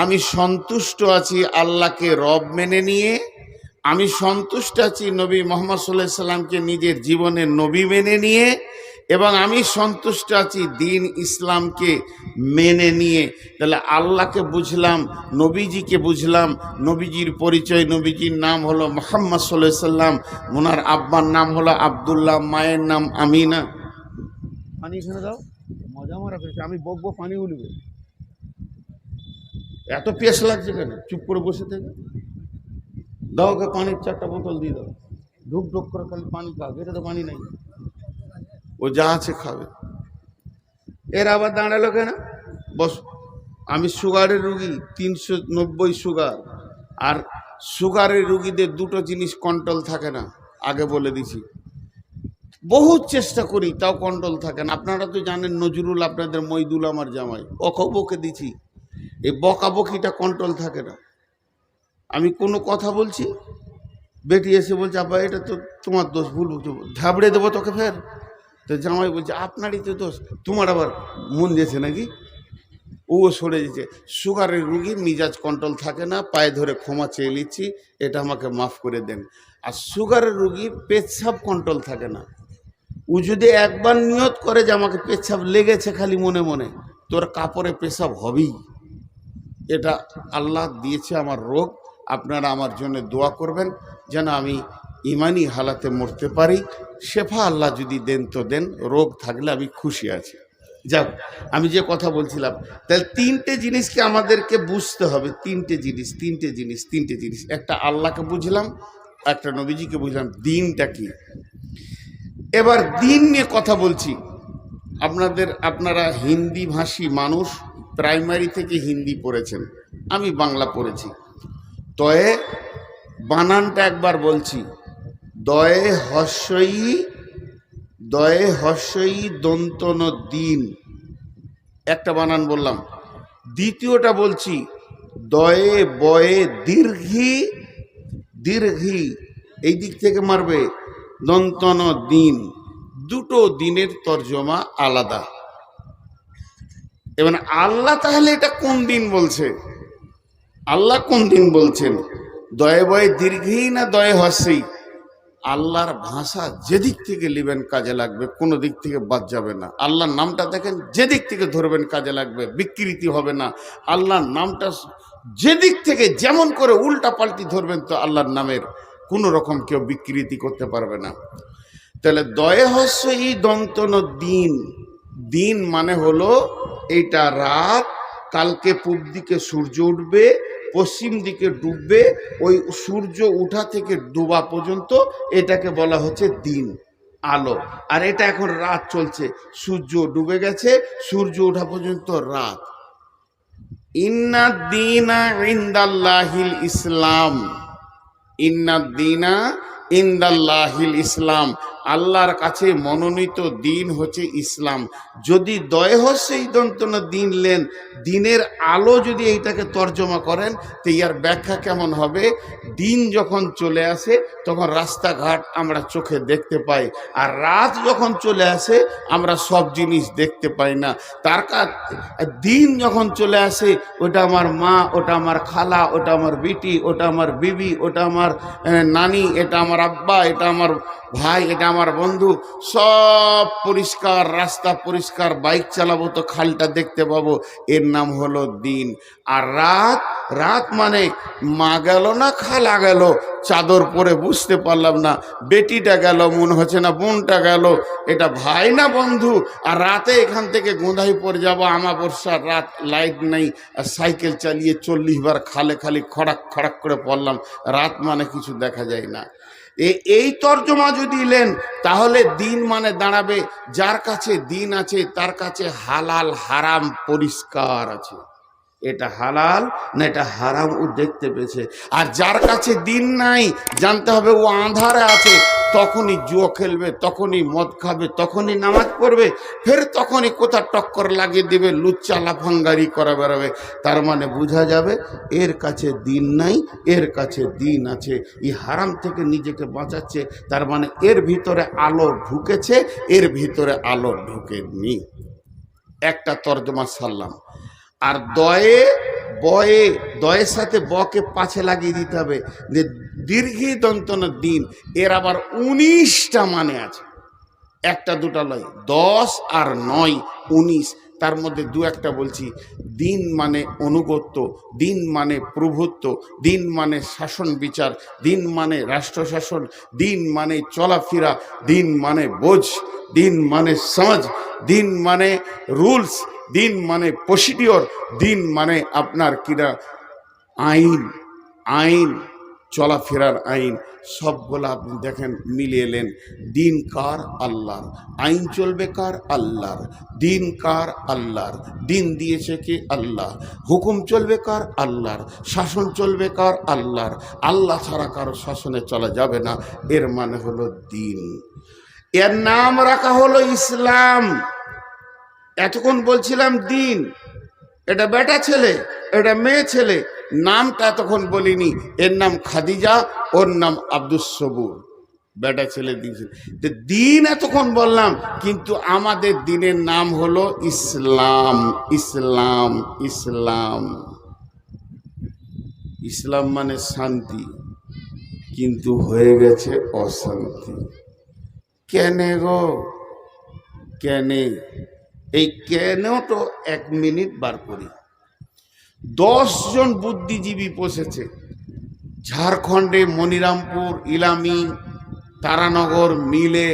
আমি সন্তুষ্ট আছি আল্লাহকে রব মেনে নিয়ে, আমি সন্তুষ্ট আছি নবী মুহাম্মদ সাল্লাল্লাহু আলাইহি সাল্লামকে নিজের জীবনের নবী মেনে নিয়ে, এবং আমি সন্তুষ্ট আছি দিন ইসলামকে মেনে নিয়ে। তাহলে আল্লাহকে বুঝলাম, নবীজিকে বুঝলাম, নবীজির পরিচয়, নবীজির নাম হলো মুহাম্মদ সাল্লাল্লাহু আলাইহি সাল্লাম, ওনার আব্বার নাম হলো আব্দুল্লাহ, মায়ের নাম আমিনা। পানি এখানে দাও, মজা মারা ফেলছে, আমি বকবো, পানি উঠবে। এত পেশ লাগছে কেন? চুপ করে বসে থেকে দাও, ওকে পানির 4টা বোতল দিয়ে দাও, ঢুক ঢুক করে খালি পানি খাবে। এটা তো পানি নাই, ও যা আছে খাবে। এর আবার দাঁড়ালো কেন? বস। আমি সুগারের রুগী, 390 সুগার। আর সুগারের রুগীদের দুটো জিনিস কন্ট্রোল থাকে না, আগে বলে দিছি। বহুত চেষ্টা করি তাও কন্ট্রোল থাকে না। আপনারা তো জানেন নজরুল, আপনাদের মইদুল আমার জামাই, ওকেও বকে দিছি, এই বকাবকিটা কন্ট্রোল থাকে না। আমি কোনো কথা বলছি, বেটি এসে বলছে আব্বা এটা তো তোমার দোষ, ভুল বুঝছো, ঝাবড়ে দেবো তোকে ফের। তো জামাই বলছে আপনারই তো দোষ, তোমার আবার মন যেছে নাকি? ও সরে যেছে। সুগারের রুগীর মিজাজ কন্ট্রোল থাকে না, পায়ে ধরে ক্ষমা চেয়ে নিচ্ছি, এটা আমাকে মাফ করে দেন। আর সুগারের রুগীর পেচ্ছাপ কন্ট্রোল থাকে না। ও যদি একবার নিয়ত করে যে আমাকে পেচ্ছাপ লেগেছে খালি মনে মনে, তোর কাপড়ে পেশাব হবেই। এটা আল্লাহ দিয়েছে আমার রোগ। আপনারা আমার জন্য দোয়া করবেন যেন আমি ইমানি হালাতে মরতে পারি। শেফা আল্লাহ যদি দেন তো দেন, রোগ থাকলে আমি খুশি আছি। যাক, আমি যে কথা বলছিলাম, তাহলে 3টে জিনিসকে আমাদেরকে বুঝতে হবে। 3টে জিনিস। একটা আল্লাহকে বুঝলাম, একটা নবীজিকে বুঝলাম, দিনটা কি। এবার দিন নিয়ে কথা বলছি। আপনারা হিন্দি ভাষী মানুষ, প্রাইমারি থেকে হিন্দি পড়েছেন, আমি বাংলা পড়েছি। দয়ে বানানটা একবার বলছি, দয়ে হস্যই দন্তন দিন, একটা বানান বললাম। দ্বিতীয়টা বলছি দয়ে বয়ে দীর্ঘি, এই দিক থেকে মারবে, দন্তন দিন। দুটো দিনের তর্জমা আলাদা। এবার আল্লাহ তাহলে এটা কোন দিন বলছে? আল্লাহ কোন দিন বলছেন? দয়ে বয়ে দীর্ঘি না দয়ে হস্যই? আল্লাহর ভাষা যেদিক থেকে নেবেন কাজে লাগবে, কোনো দিক থেকে বাদ যাবে না। আল্লাহর নামটা দেখেন, যেদিক থেকে ধরবেন কাজে লাগবে, বিকৃতি হবে না। আল্লাহর নামটা যেদিক থেকে যেমন করে উল্টা পাল্টি ধরবেন তো আল্লাহর নামের কোনো রকম কেউ বিকৃতি করতে পারবে না। তাহলে দয়ে হস্যই দন্তন দিন, দিন মানে হলো এইটা রাত, কালকে পূব দিকে সূর্য উঠবে, পশ্চিম দিকে ডুববে, ওই সূর্য উঠা থেকে ডোবা পর্যন্ত এটাকে বলা হচ্ছে দিন, আলো। আর এটা এখন রাত চলছে, সূর্য ডুবে গেছে, সূর্য ওঠা পর্যন্ত রাত। ইন্না দীনা ইনদাল্লাহিল ইসলাম, ইন্না দীনা ইনদাল্লাহিল ইসলাম। আল্লাহর কাছে মনোনীত দিন হচ্ছে ইসলাম। যদি দয় হস্যই দন্তন দিন লেন, দিনের আলো যদি এইটাকে তর্জমা করেন তো ইয়ার ব্যাখ্যা কেমন হবে? দিন যখন চলে আসে তখন রাস্তাঘাট আমরা চোখে দেখতে পাই, আর রাত যখন চলে আসে আমরা সব জিনিস দেখতে পাই না। তার দিন যখন চলে আসে ওটা আমার মা, ওটা আমার খালা, ওটা আমার বিটি, ওটা আমার বিবি, ওটা আমার নানি, এটা আমার আব্বা, এটা আমার ভাই, এটা আমার বন্ধু, সব পরিষ্কার, রাস্তা পরিষ্কার, বাইক চালাবো তো খালটা দেখতে পাবো, এর নাম হলো দিন। আর রাত, রাত মানে মা গেল না খালা গেল, চাদর পরে বুঝতে পারলাম না, বেটিটা গেল মনে হচ্ছে না, বোনটা গেল, এটা ভাই না বন্ধু। আর রাতে এখান থেকে গোঁধাইপুর যাবো, আমাবস্যার রাত, লাইট নেই, আর সাইকেল চালিয়ে 40 বার খালে খালি খড়াক খড়াক করে পড়লাম, রাত মানে কিছু দেখা যায় না। এই তর্জমা যদি নেন তাহলে দিন মানে দাঁড়াবে যার কাছে দিন আছে তার কাছে হালাল হারাম পরিষ্কার আছে, এটা হালাল না এটা হারাম ও দেখতে পেয়েছে। আর যার কাছে দিন নাই জানতে হবে ও আঁধারে আছে, তখনই জুয়া খেলবে, তখনই মদ খাবে, তখনই নামাজ পড়বে, ফের তখনই কোথা টক্কর লাগিয়ে দেবে, লুচ্চা লাফাঙ্গারি করা বেরোবে। তার মানে বোঝা যাবে এর কাছে দিন নাই, এর কাছে দিন আছে। এই হারাম থেকে নিজেকে বাঁচাচ্ছে, তার মানে এর ভিতরে আলো ঢুকেছে, এর ভিতরে আলো ঢুকেনি। একটা তর্জমা সারলাম। আর দয়ে বয়ে, দয়ের সাথে বকে পাছে লাগিয়ে দিতে হবে যে দীর্ঘী দন্তন দিন, এর আবার 19টা মানে আছে, একটা দুটা লয়, 10 আর 9 19, তার মধ্যে দু একটা বলছি। দিন মানে অনুগত্য, দিন মানে প্রভুত্ব, দিন মানে শাসন বিচার, দিন মানে রাষ্ট্র শাসন, দিন মানে চলাফেরা, দিন মানে বোঝ, দিন মানে সমাজ, দিন মানে রুলস, দিন মানে প্রসিডিওর, দিন মানে আপনার কিনা আইন, আইন চলাফেরার আইন, সবগুলো আপনি দেখেন মিলিয়ে এলেন। দিন কার? আল্লাহর। আইন চলবে কার? আল্লাহর। দিন কার? আল্লাহর। দিন দিয়েছে কি? আল্লাহ। হুকুম চলবে কার? আল্লাহর। শাসন চলবে কার? আল্লাহর। আল্লাহ ছাড়া কারো শাসনে চলা যাবে না, এর মানে হলো দিন। এর নাম রাখা হলো ইসলাম। এতক্ষণ বলছিলাম দিন, এটা বেটা ছেলে, এটা মেয়ে ছেলে, নামটা এতক্ষণ বলিনি। এর নাম খাদিজা, ওর নাম আব্দুস সবুর, বেটা ছেলে দিয়েছিল। দিন এতক্ষণ বললাম, কিন্তু আমাদের দিনের নাম হলো ইসলাম। ইসলাম, ইসলাম, ইসলাম মানে শান্তি, কিন্তু হয়ে গেছে অশান্তি। কেনে গো কেনে? এই কেনও তো 1 মিনিট বার করি। 10 জন বুদ্ধিজীবী বসেছে ঝাড়খণ্ডে, মনিরামপুর, ইলামি, তারানগর মিলে,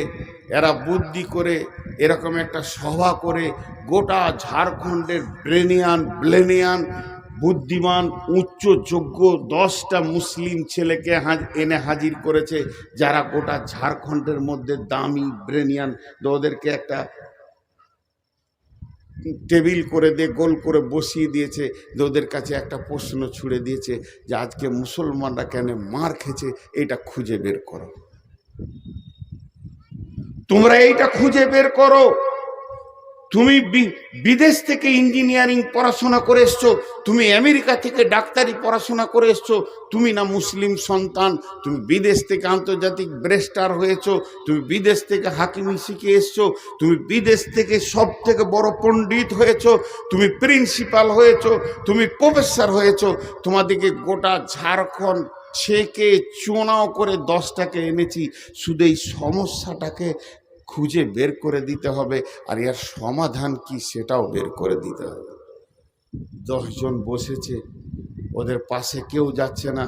এরা বুদ্ধি করে এরকম একটা সভা করে গোটা ঝাড়খণ্ডের ব্রেনিয়ান বুদ্ধিমান উচ্চ যোগ্য 10টা মুসলিম ছেলেকে এনে হাজির করেছে, যারা গোটা ঝাড়খণ্ডের মধ্যে দামি ব্রেনিয়ান। ওদেরকে একটা টেবিল করে দিয়ে গোল করে বসিয়ে দিয়েছে, যে ওদের কাছে একটা প্রশ্ন ছুড়ে দিয়েছে যে আজকে মুসলমানরা কেন মার খেছে, এটা খুঁজে বের করো, তোমরা এইটা খুঁজে বের করো। তুমি বিদেশ থেকে ইঞ্জিনিয়ারিং পড়াশোনা করে এসছো, তুমি আমেরিকা থেকে ডাক্তারি পড়াশোনা করে এসছো, তুমি না মুসলিম সন্তান, তুমি বিদেশ থেকে আন্তর্জাতিক ব্যারিস্টার হয়েছো, তুমি বিদেশ থেকে হাকিমি শিখে এসছো, তুমি বিদেশ থেকে সব থেকে বড় পণ্ডিত হয়েছো, তুমি প্রিন্সিপাল হয়েছো, তুমি প্রফেসর হয়েছো। তোমাদেরকে গোটা ঝাড়খণ্ড ছেকে চুনাও করে 10টাকে এনেছি, শুধু এই সমস্যাটাকে খুঁজে বের করে দিতে হবে, আর এর সমাধান কি সেটাও বের করে দিতে হবে। 10 জন বসেছে, ওদের পাশে কেউ যাচ্ছে না।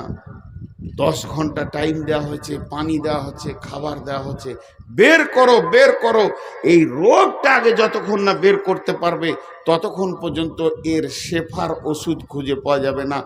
10 ঘন্টা টাইম দেওয়া হয়েছে, পানি দেওয়া হচ্ছে, খাবার দেওয়া হচ্ছে, বের করো বের করো। এই রোগটা আগে যতক্ষণ না বের করতে পারবে ততক্ষণ পর্যন্ত এর শেফার ওষুধ খুঁজে পাওয়া যাবে না।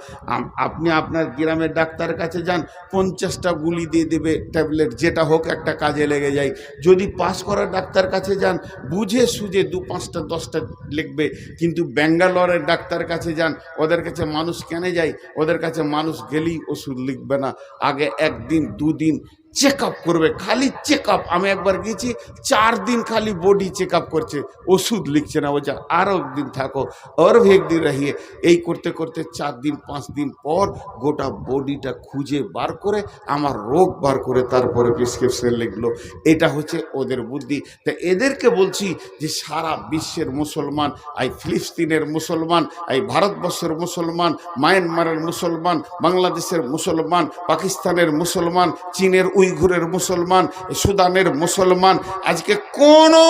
আপনি আপনার গ্রামের ডাক্তারের কাছে যান, 50টা গুলি দিয়ে দেবে ট্যাবলেট, যেটা হোক একটা কাজে লেগে যায়। যদি পাস করা ডাক্তার কাছে যান, বুঝে সুঝে 2, 5টা 10টা লিখবে। কিন্তু ব্যাঙ্গালোরের ডাক্তার কাছে যান, ওদের কাছে মানুষ কেন যায়? ওদের কাছে মানুষ গেলেই ওষুধ লিখবে না, আগে 1 দিন 2 দিন চেক আপ করবে, খালি চেক আপ। আমি একবার গেছি, 4 দিন খালি বডি চেক আপ করছে, ওষুধ লিখছে না, বলছে আরও একদিন থাকো, আর একদিন রহিয়ে। এই করতে করতে 4 দিন 5 দিন পর গোটা বডিটা খুঁজে বার করে আমার রোগ বার করে তারপরে প্রেসক্রিপশন লিখলো। এটা হচ্ছে ওদের বুদ্ধি। তা এদেরকে বলছি যে সারা বিশ্বের মুসলমান, এই ফিলিস্তিনের মুসলমান, এই ভারতবর্ষের মুসলমান, মায়ানমারের মুসলমান, বাংলাদেশের মুসলমান, পাকিস্তানের মুসলমান, চীনের উইঘুরের মুসলমান, সুদানের মুসলমান, আজকে কোনো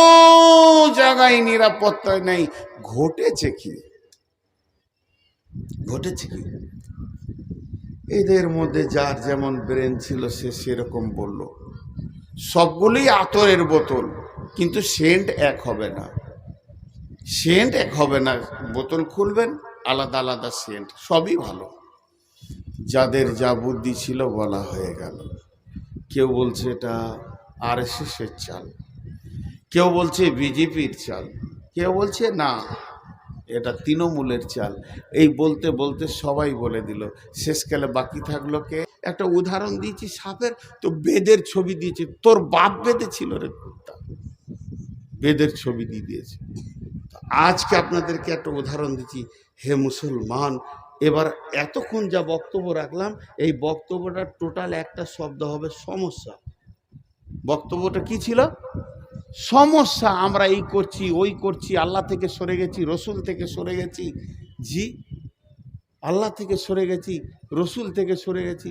জায়গায় নিরাপত্তা নেই। ঘটেছে কি? ঘটেছে কি? এদের মধ্যে যার যেমন ব্রেন ছিল সে সেরকম বলল। সবগুলোই আতরের বোতল, কিন্তু সেন্ট এক হবে না, সেন্ট এক হবে না। বোতল খুলবেন, আলাদা আলাদা সেন্ট, সবই ভালো। যাদের যা বুদ্ধি ছিল বলা হয়ে গেল। কেউ বলছে এটা আরএসএসের চাল, কেউ বলছে বিজেপির চাল, কেউ বলছে না এটা তৃণমূলের চাল। এই বলতে বলতে সবাই বলে দিল। শেষকালে বাকি থাকলো কে? একটা উদাহরণ দিয়েছি সাপের, তো বেদের ছবি দিয়েছে। তোর বাপ বেদে ছিল রে কুত্তা, বেদের ছবি দিয়ে দিয়েছে। আজকে আপনাদেরকে একটা উদাহরণ দিচ্ছি। হে মুসলমান, এবার এতক্ষণ যা বক্তব্য রাখলাম, এই বক্তব্যটা টোটাল একটা শব্দ হবে সমস্যা। বক্তব্যটা কি ছিল? সমস্যা। আমরা এই করছি, ওই করছি, আল্লাহ থেকে সরে গেছি, রসুল থেকে সরে গেছি। জি, আল্লাহ থেকে সরে গেছি, রসুল থেকে সরে গেছি।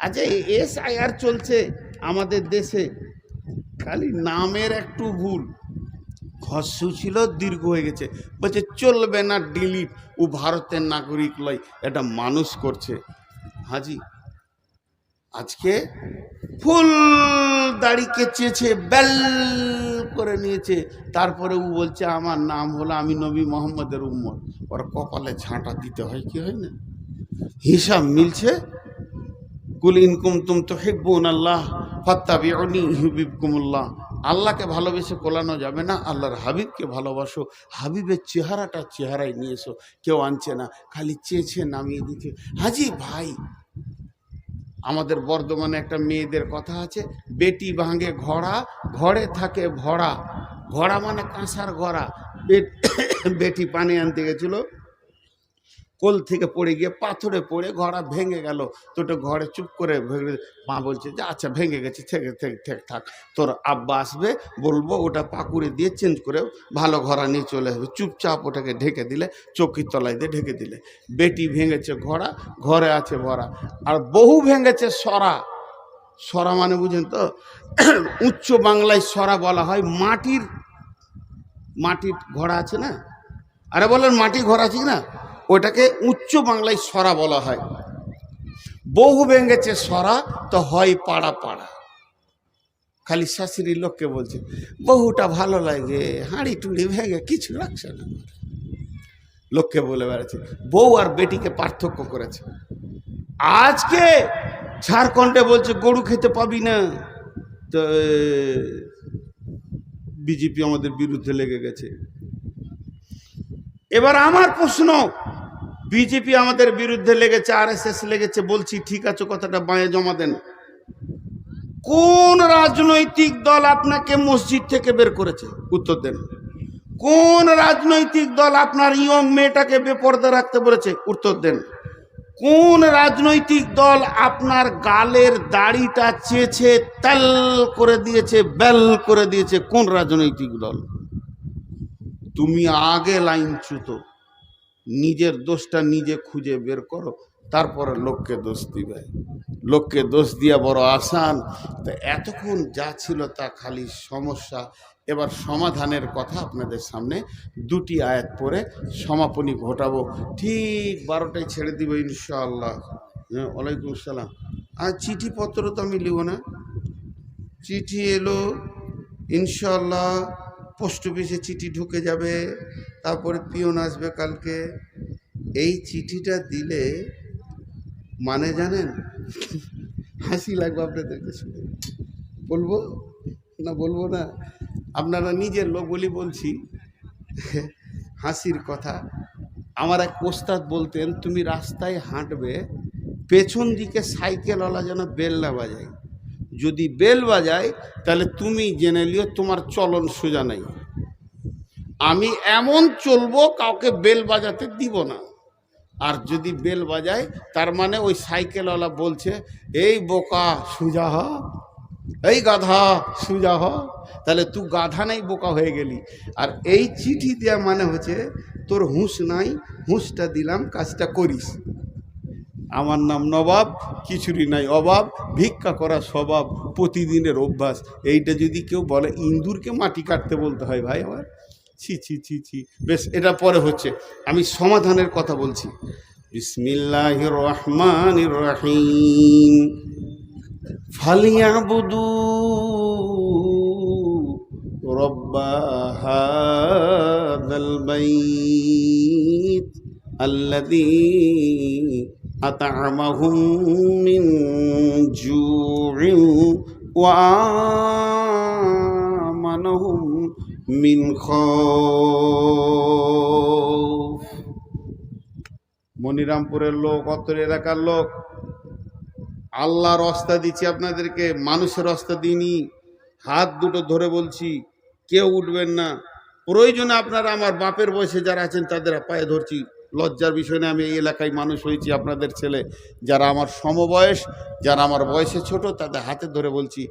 আচ্ছা, SIR চলছে আমাদের দেশে, খালি নামের একটু ভুল, হ্রস্ব ছিল দীর্ঘ হয়ে গেছে, বলছে চলবে না, ডিলিট। ও ভারতের নাগরিক লয়, এটা মানুষ করছে। হাজি আজকে ফুল দাড়িকে চেয়েছে, বেল করে নিয়েছে, তারপরে ও বলছে আমার নাম হলো, আমি নবী মোহাম্মদের উম্মত। ওর কপালে ঝাঁটা দিতে হয় কি হয় না? হিসাব মিলছে। কুল ইন কুনতুম তুহিব্বুনাল্লাহ ফাত্তাবিউনি ইউহিব্বুকুমুল্লাহ। আল্লাহকে ভালোবেসে কোলানো যাবে না, আল্লাহর হাবিবকে ভালোবাসো। হাবিবের চেহারাই নিয়ে এসো। কেউ আনছে না, খালি চেয়েছে, নামিয়ে দিচ্ছে। হাজি ভাই, আমাদের বর্ধমানে একটা মেয়েদের কথা আছে, বেটি ভাঙে ঘোড়া, ঘরে থাকে ভরা। ঘোড়া মানে কাঁসার ঘোড়া। বেটি পানি আনতে গেছিল, কোল থেকে পড়ে গিয়ে পাথরে পড়ে ঘোড়া ভেঙে গেল। তো ওটা ঘরে চুপ করে মা বলছে যে আচ্ছা ভেঙে গেছে, থেকে থাক, তোর আব্বা আসবে, বলবো ওটা পাকুড়ে দিয়ে চেঞ্জ করে ভালো ঘোড়া নিয়ে চলে আসবে। চুপচাপ ওটাকে ঢেকে দিলে, চৌকির তলায় দিয়ে ঢেকে দিলে। বেটি ভেঙেছে ঘোড়া, ঘরে আছে ভরা। আর বহু ভেঙেছে সরা। সরা মানে বুঝেন তো? উচ্চ বাংলায় সরা বলা হয় মাটির ঘোড়া আছে না? আরে বলেন মাটির ঘোড়া আছে না, ওটাকে উচ্চ বাংলায় সরা বলা হয়। বহু ভেঙেছে সরা, তো হয় পাড়া পাড়া। খালি শাশুড়ির লোককে বলছে বহুটা ভালো লাগে, হাঁড়ি টুড়ি ভেঙে কিছু রাখছে না। লোককে বলে বেড়াচ্ছে। বউ আর বেটিকে পার্থক্য করেছে। আজকে ঝাড়খণ্ডে বলছে গরু খেতে পাবি না, তো বিজেপি আমাদের বিরুদ্ধে লেগে গেছে। এবার আমার প্রশ্ন, বিজেপি আমাদের বিরুদ্ধে লেগেছে, আরএসএস লেগেছে, বলছি ঠিক আছে, কথাটা বাঁয়ে জমা দেন। কোন রাজনৈতিক দল আপনাকে মসজিদ থেকে বের করেছে? উত্তর দেন। কোন রাজনৈতিক দল আপনার ইয়ং মেয়েটাকে বেপর্দা রাখতে বলেছে? উত্তর দেন। কোন রাজনৈতিক দল আপনার গালের দাড়িটা চেয়েছে তেল করে দিয়েছে, বেল করে দিয়েছে? কোন রাজনৈতিক দল? তুমি আগে লাইন ছুতো, নিজের দোষটা নিজে খুঁজে বের করো, তারপরে লোককে দোষ দিবে। লোককে দোষ দিয়া বড় আসান। তো এতক্ষণ যা ছিল তা খালি সমস্যা। এবার সমাধানের কথা আপনাদের সামনে দুটি আয়াত পড়ে সমাপনী ঘটাবো। ঠিক 12টায় ছেড়ে দিব ইনশাআল্লাহ। হ্যাঁ, ওয়ালাইকুম আসসালাম। আর চিঠিপত্র তো আমি লিখব না, চিঠি এলো ইনশাআল্লাহ, পোস্ট অফিসে চিঠি ঢুকে যাবে, তারপরে পিয়ন আসবে কালকে। এই চিঠিটা দিলে মানে জানেন, হাসি লাগবে আপনাদেরকে শুনে। বলবো না? বলবো না? আপনারা নিজের লোক বলি বলছি, হাসির কথা। আমার এক ওস্তাদ বলতেন, তুমি রাস্তায় হাঁটবে, পেছন দিকে সাইকেলওয়ালা যেন বেল না বাজায়। যদি বেল বাজায় তাহলে তুমি জেনে লিও তোমার চলন সোজা নাই। আমি এমন চলবো কাউকে বেল বাজাতে দিব না। আর যদি বেল বাজায় তার মানে ওই সাইকেলওয়ালা বলছে এই বোকা সোজা হ, এই গাধা সোজা হ। তাহলে তুই গাধা নাই, বোকা হয়ে গেলি। আর এই চিঠি দেওয়া মানে হচ্ছে তোর হুঁশ নাই, হুঁশটা দিলাম, কাজটা করিস। আমার নাম নবাব, কিছুরই নাই অভাব, ভিক্ষা করা স্বভাব, প্রতিদিনের অভ্যাস। এইটা যদি কেউ বলে, ইন্দুরকে মাটি কাটতে বলতে হয় ভাই আমার, ছি ছি ছি ছি। বেশ, এটা পরে হচ্ছে, আমি সমাধানের কথা বলছি। বিসমিল্লাহির রহমানির রহিম। ফালিয়াবুদু রব্বা হাযাল বাইত আল্লাযী আত'আমাহুম মিন জু'ইন ওয়া আমানাহুম মিন খাউফ। মনিরামপুরের লোক, অত্তর এলাকার লোক, আল্লাহর রাস্তা দিচ্ছি আপনাদেরকে, মানুষের রাস্তা দিইনি। হাত দুটো ধরে বলছি, কেউ উঠবেন না। প্রয়োজনে আপনারা আমার বাপের বয়সে যারা আছেন তাদের পায়ে ধরছি, লজ্জার বিষয় না। আমি এই এলাকায় মানুষ হয়েছি, আপনাদের ছেলে যারা আমার সমবয়স, যারা আমার বয়সে ছোট, তাদের হাতে ধরে বলছি,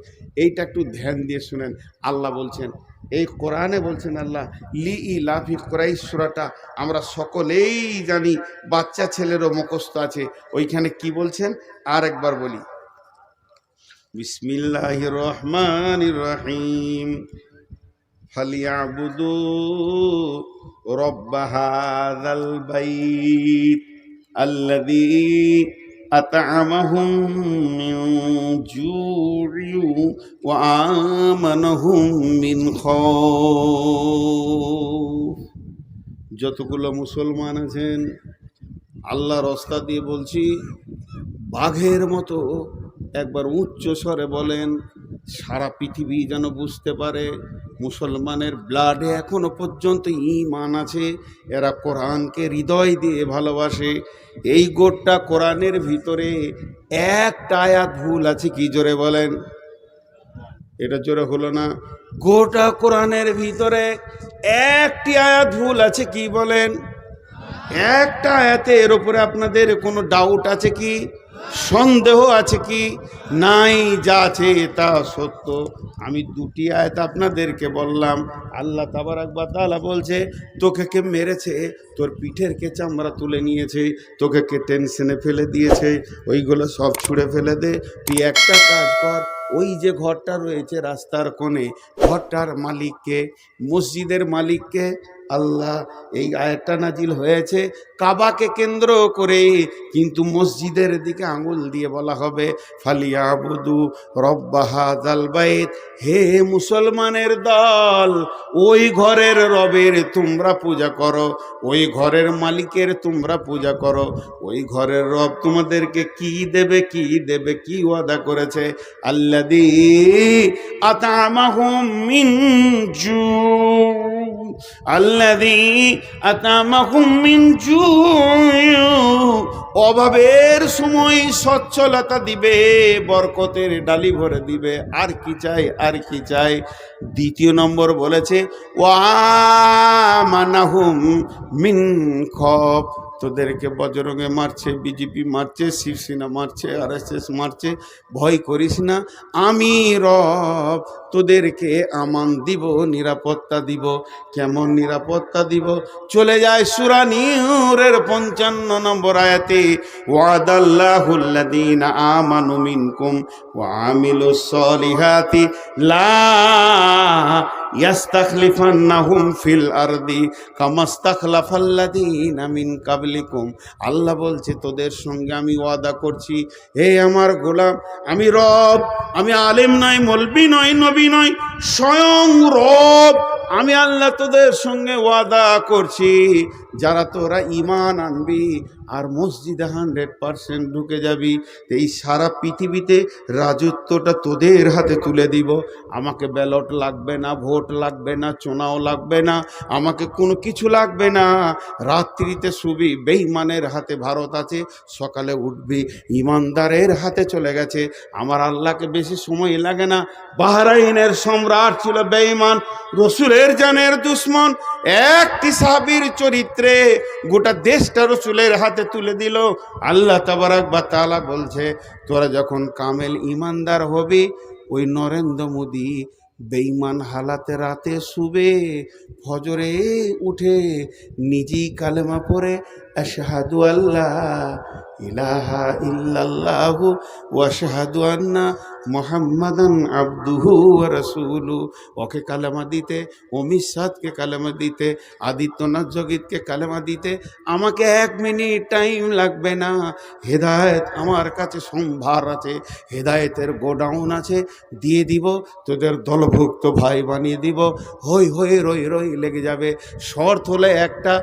এইটা একটু ধ্যান দিয়ে শুনেন। আল্লাহ বলছেন, এই কোরআনে বলছেন আল্লাহ, লিইলাফি কুরাইশ সূরাটা আমরা সকলেই জানি, বাচ্চা ছেলেরও মুখস্থ আছে। ওইখানে কি বলছেন আর একবার বলি, বিসমিল্লাহির রহমানির রহিম। ফালিয়াবুদু রব্বা হাযাল বাইত আল্লাযী আত'আমাহুম মিন জু'ইন ওয়া আমানাহুম মিন খাউফ। যতগুলো মুসলমান আছেন, আল্লাহর রাস্তা দিয়ে বলছি, বাঘের মতো একবার উচ্চ স্বরে বলেন, সারা পৃথিবী যেন বুঝতে পারে মুসলমানের ব্লাডে এখনো পর্যন্ত ঈমান আছে, এরা কোরআনকে হৃদয় দিয়ে ভালোবাসে। এই গোটা কোরআনের ভিতরে একটা আয়াত ভুল আছে কি? জোরে বলেন, এটা জোরে হলো না। গোটা কোরআনের ভিতরে একটি আয়াত ভুল আছে কি? বলেন, একটা আয়াতে। এর উপরে আপনাদের কোনো ডাউট আছে কি? সন্দেহ আছে কি? নাই, যা আছে তা সত্য। আমি দুটি আয়াত আপনাদেরকে বললাম। আল্লাহ তাবারাক ওয়া তাআলা বলছে, তোকে কে মেরেছে, তোর পিঠের কে চামড়া তুলে নিয়েছে, তোকে কে টেনশনে ফেলে দিয়েছে, ওইগুলো সব ছুঁড়ে ফেলে দে। তুই একটা কাজ কর, ওই যে ঘরটা রয়েছে রাস্তার কোণে, ঘরটার মালিককে, মসজিদের মালিককে। আল্লাহ এই আয়াতটা নাজিল হয়েছে কাবাকে কেন্দ্র করে, কিন্তু মসজিদের দিকে আঙুল দিয়ে বলা হবে, ফালিয়াবুদু রব্বা হাযাল বাইত। হে মুসলমানের দল, ওই ঘরের রবের তোমরা পূজা করো, ওই ঘরের মালিকের তোমরা পূজা করো। ওই ঘরের রব তোমাদেরকে কি দেবে, কি দেবে, কি ওয়াদা করেছে? আল্লাযী আত'আমাহুম মিন জু', আল্লাযী আত'আমাহুম মিন জু'। অভাবের সময় সচ্ছলতা দিবে, বরকতের ডালি ভরে দিবে। আর কি চাই, আর কি চাই? দ্বিতীয় নম্বর বলেছে, ওয়া আমানাহুম মিন খাউফ। তোদেরকে বজরঙ্গে মারছে, বিজেপি মারছে, শিবসেনা মারছে, আরএসএস মারছে, ভয় করিস না, আমি রব তোদেরকে আমান দিব, নিরাপত্তা দিব। কেমন নিরাপত্তা দিব? চলে যায় সূরা নূরের 55 নম্বর আয়াতে, ওয়াদাল্লাহুল্লাযীনা আমানু মিনকুম ওয়া আমিলুস সলিহাতি লা ইয়াস্তাখলিফান্নাহুম ফিল আরদি কামাস্তাখলাফাল্লাযীনা মিন কাবলিকুম। আল্লাহ বলছে, তোদের সঙ্গে আমি ওয়াদা করছি, হে আমার গোলাম, আমি রব, আমি আলেম নয়, মৌলবি নয়, নবী নয়, স্বয়ং রব আমি আল্লাহ তোদের সঙ্গে ওয়াদা করছি, যারা তোরা ঈমান আনবি আর মসজিদে 100% ঢুকে যাবি, এই সারা পৃথিবীতে রাজত্বটা তোদের হাতে তুলে দিব। আমাকে ব্যালট লাগবে না, ভোট লাগবে না, চোনাও লাগবে না, আমাকে কোনো কিছু লাগবে না। রাত্রিতে শুবি বেঈমানের হাতে ভারত আছে, সকালে উঠবি ইমানদারের হাতে চলে গেছে। আমার আল্লাহকে বেশি সময় লাগে না। বাহরাইনের সম্রাট ছিল বেঈমান, রসুলের জানের দুশ্মন। একটি সাহাবীর চরিত্রে গোটা দেশটা রসুলের হাতে তুলে দিল। আল্লাহ তাবারাক ওয়া তাআলা বলছে, তোরা যখন কামেল ইমানদার হবি, ওই নরেন্দ্র মোদী বেঈমান হালাতে রাতে শুবে, ফজরে উঠে নিজেই কালেমা পড়ে আশহাদু আল্লা ইলাহা ইল্লাল্লাহু ওয়া আশহাদু আন্না মুহাম্মাদান আবদুহু ওয়া রাসূলুহু, ওকে কালেমা দিতে, অমিত শাহকে কালেমা দিতে, আদিত্যনাথ জগিতকে কালেমা দিতে আমাকে 1 মিনিট টাইম লাগবে না। হেদায়েত আমার কাছে সম্ভার আছে, হেদায়েতের গোডাউন আছে, দিয়ে দিব, তোদের দলভুক্ত ভাই বানিয়ে দিব। হই হই রই রই লেগে যাবে। শর্ত হলে একটা,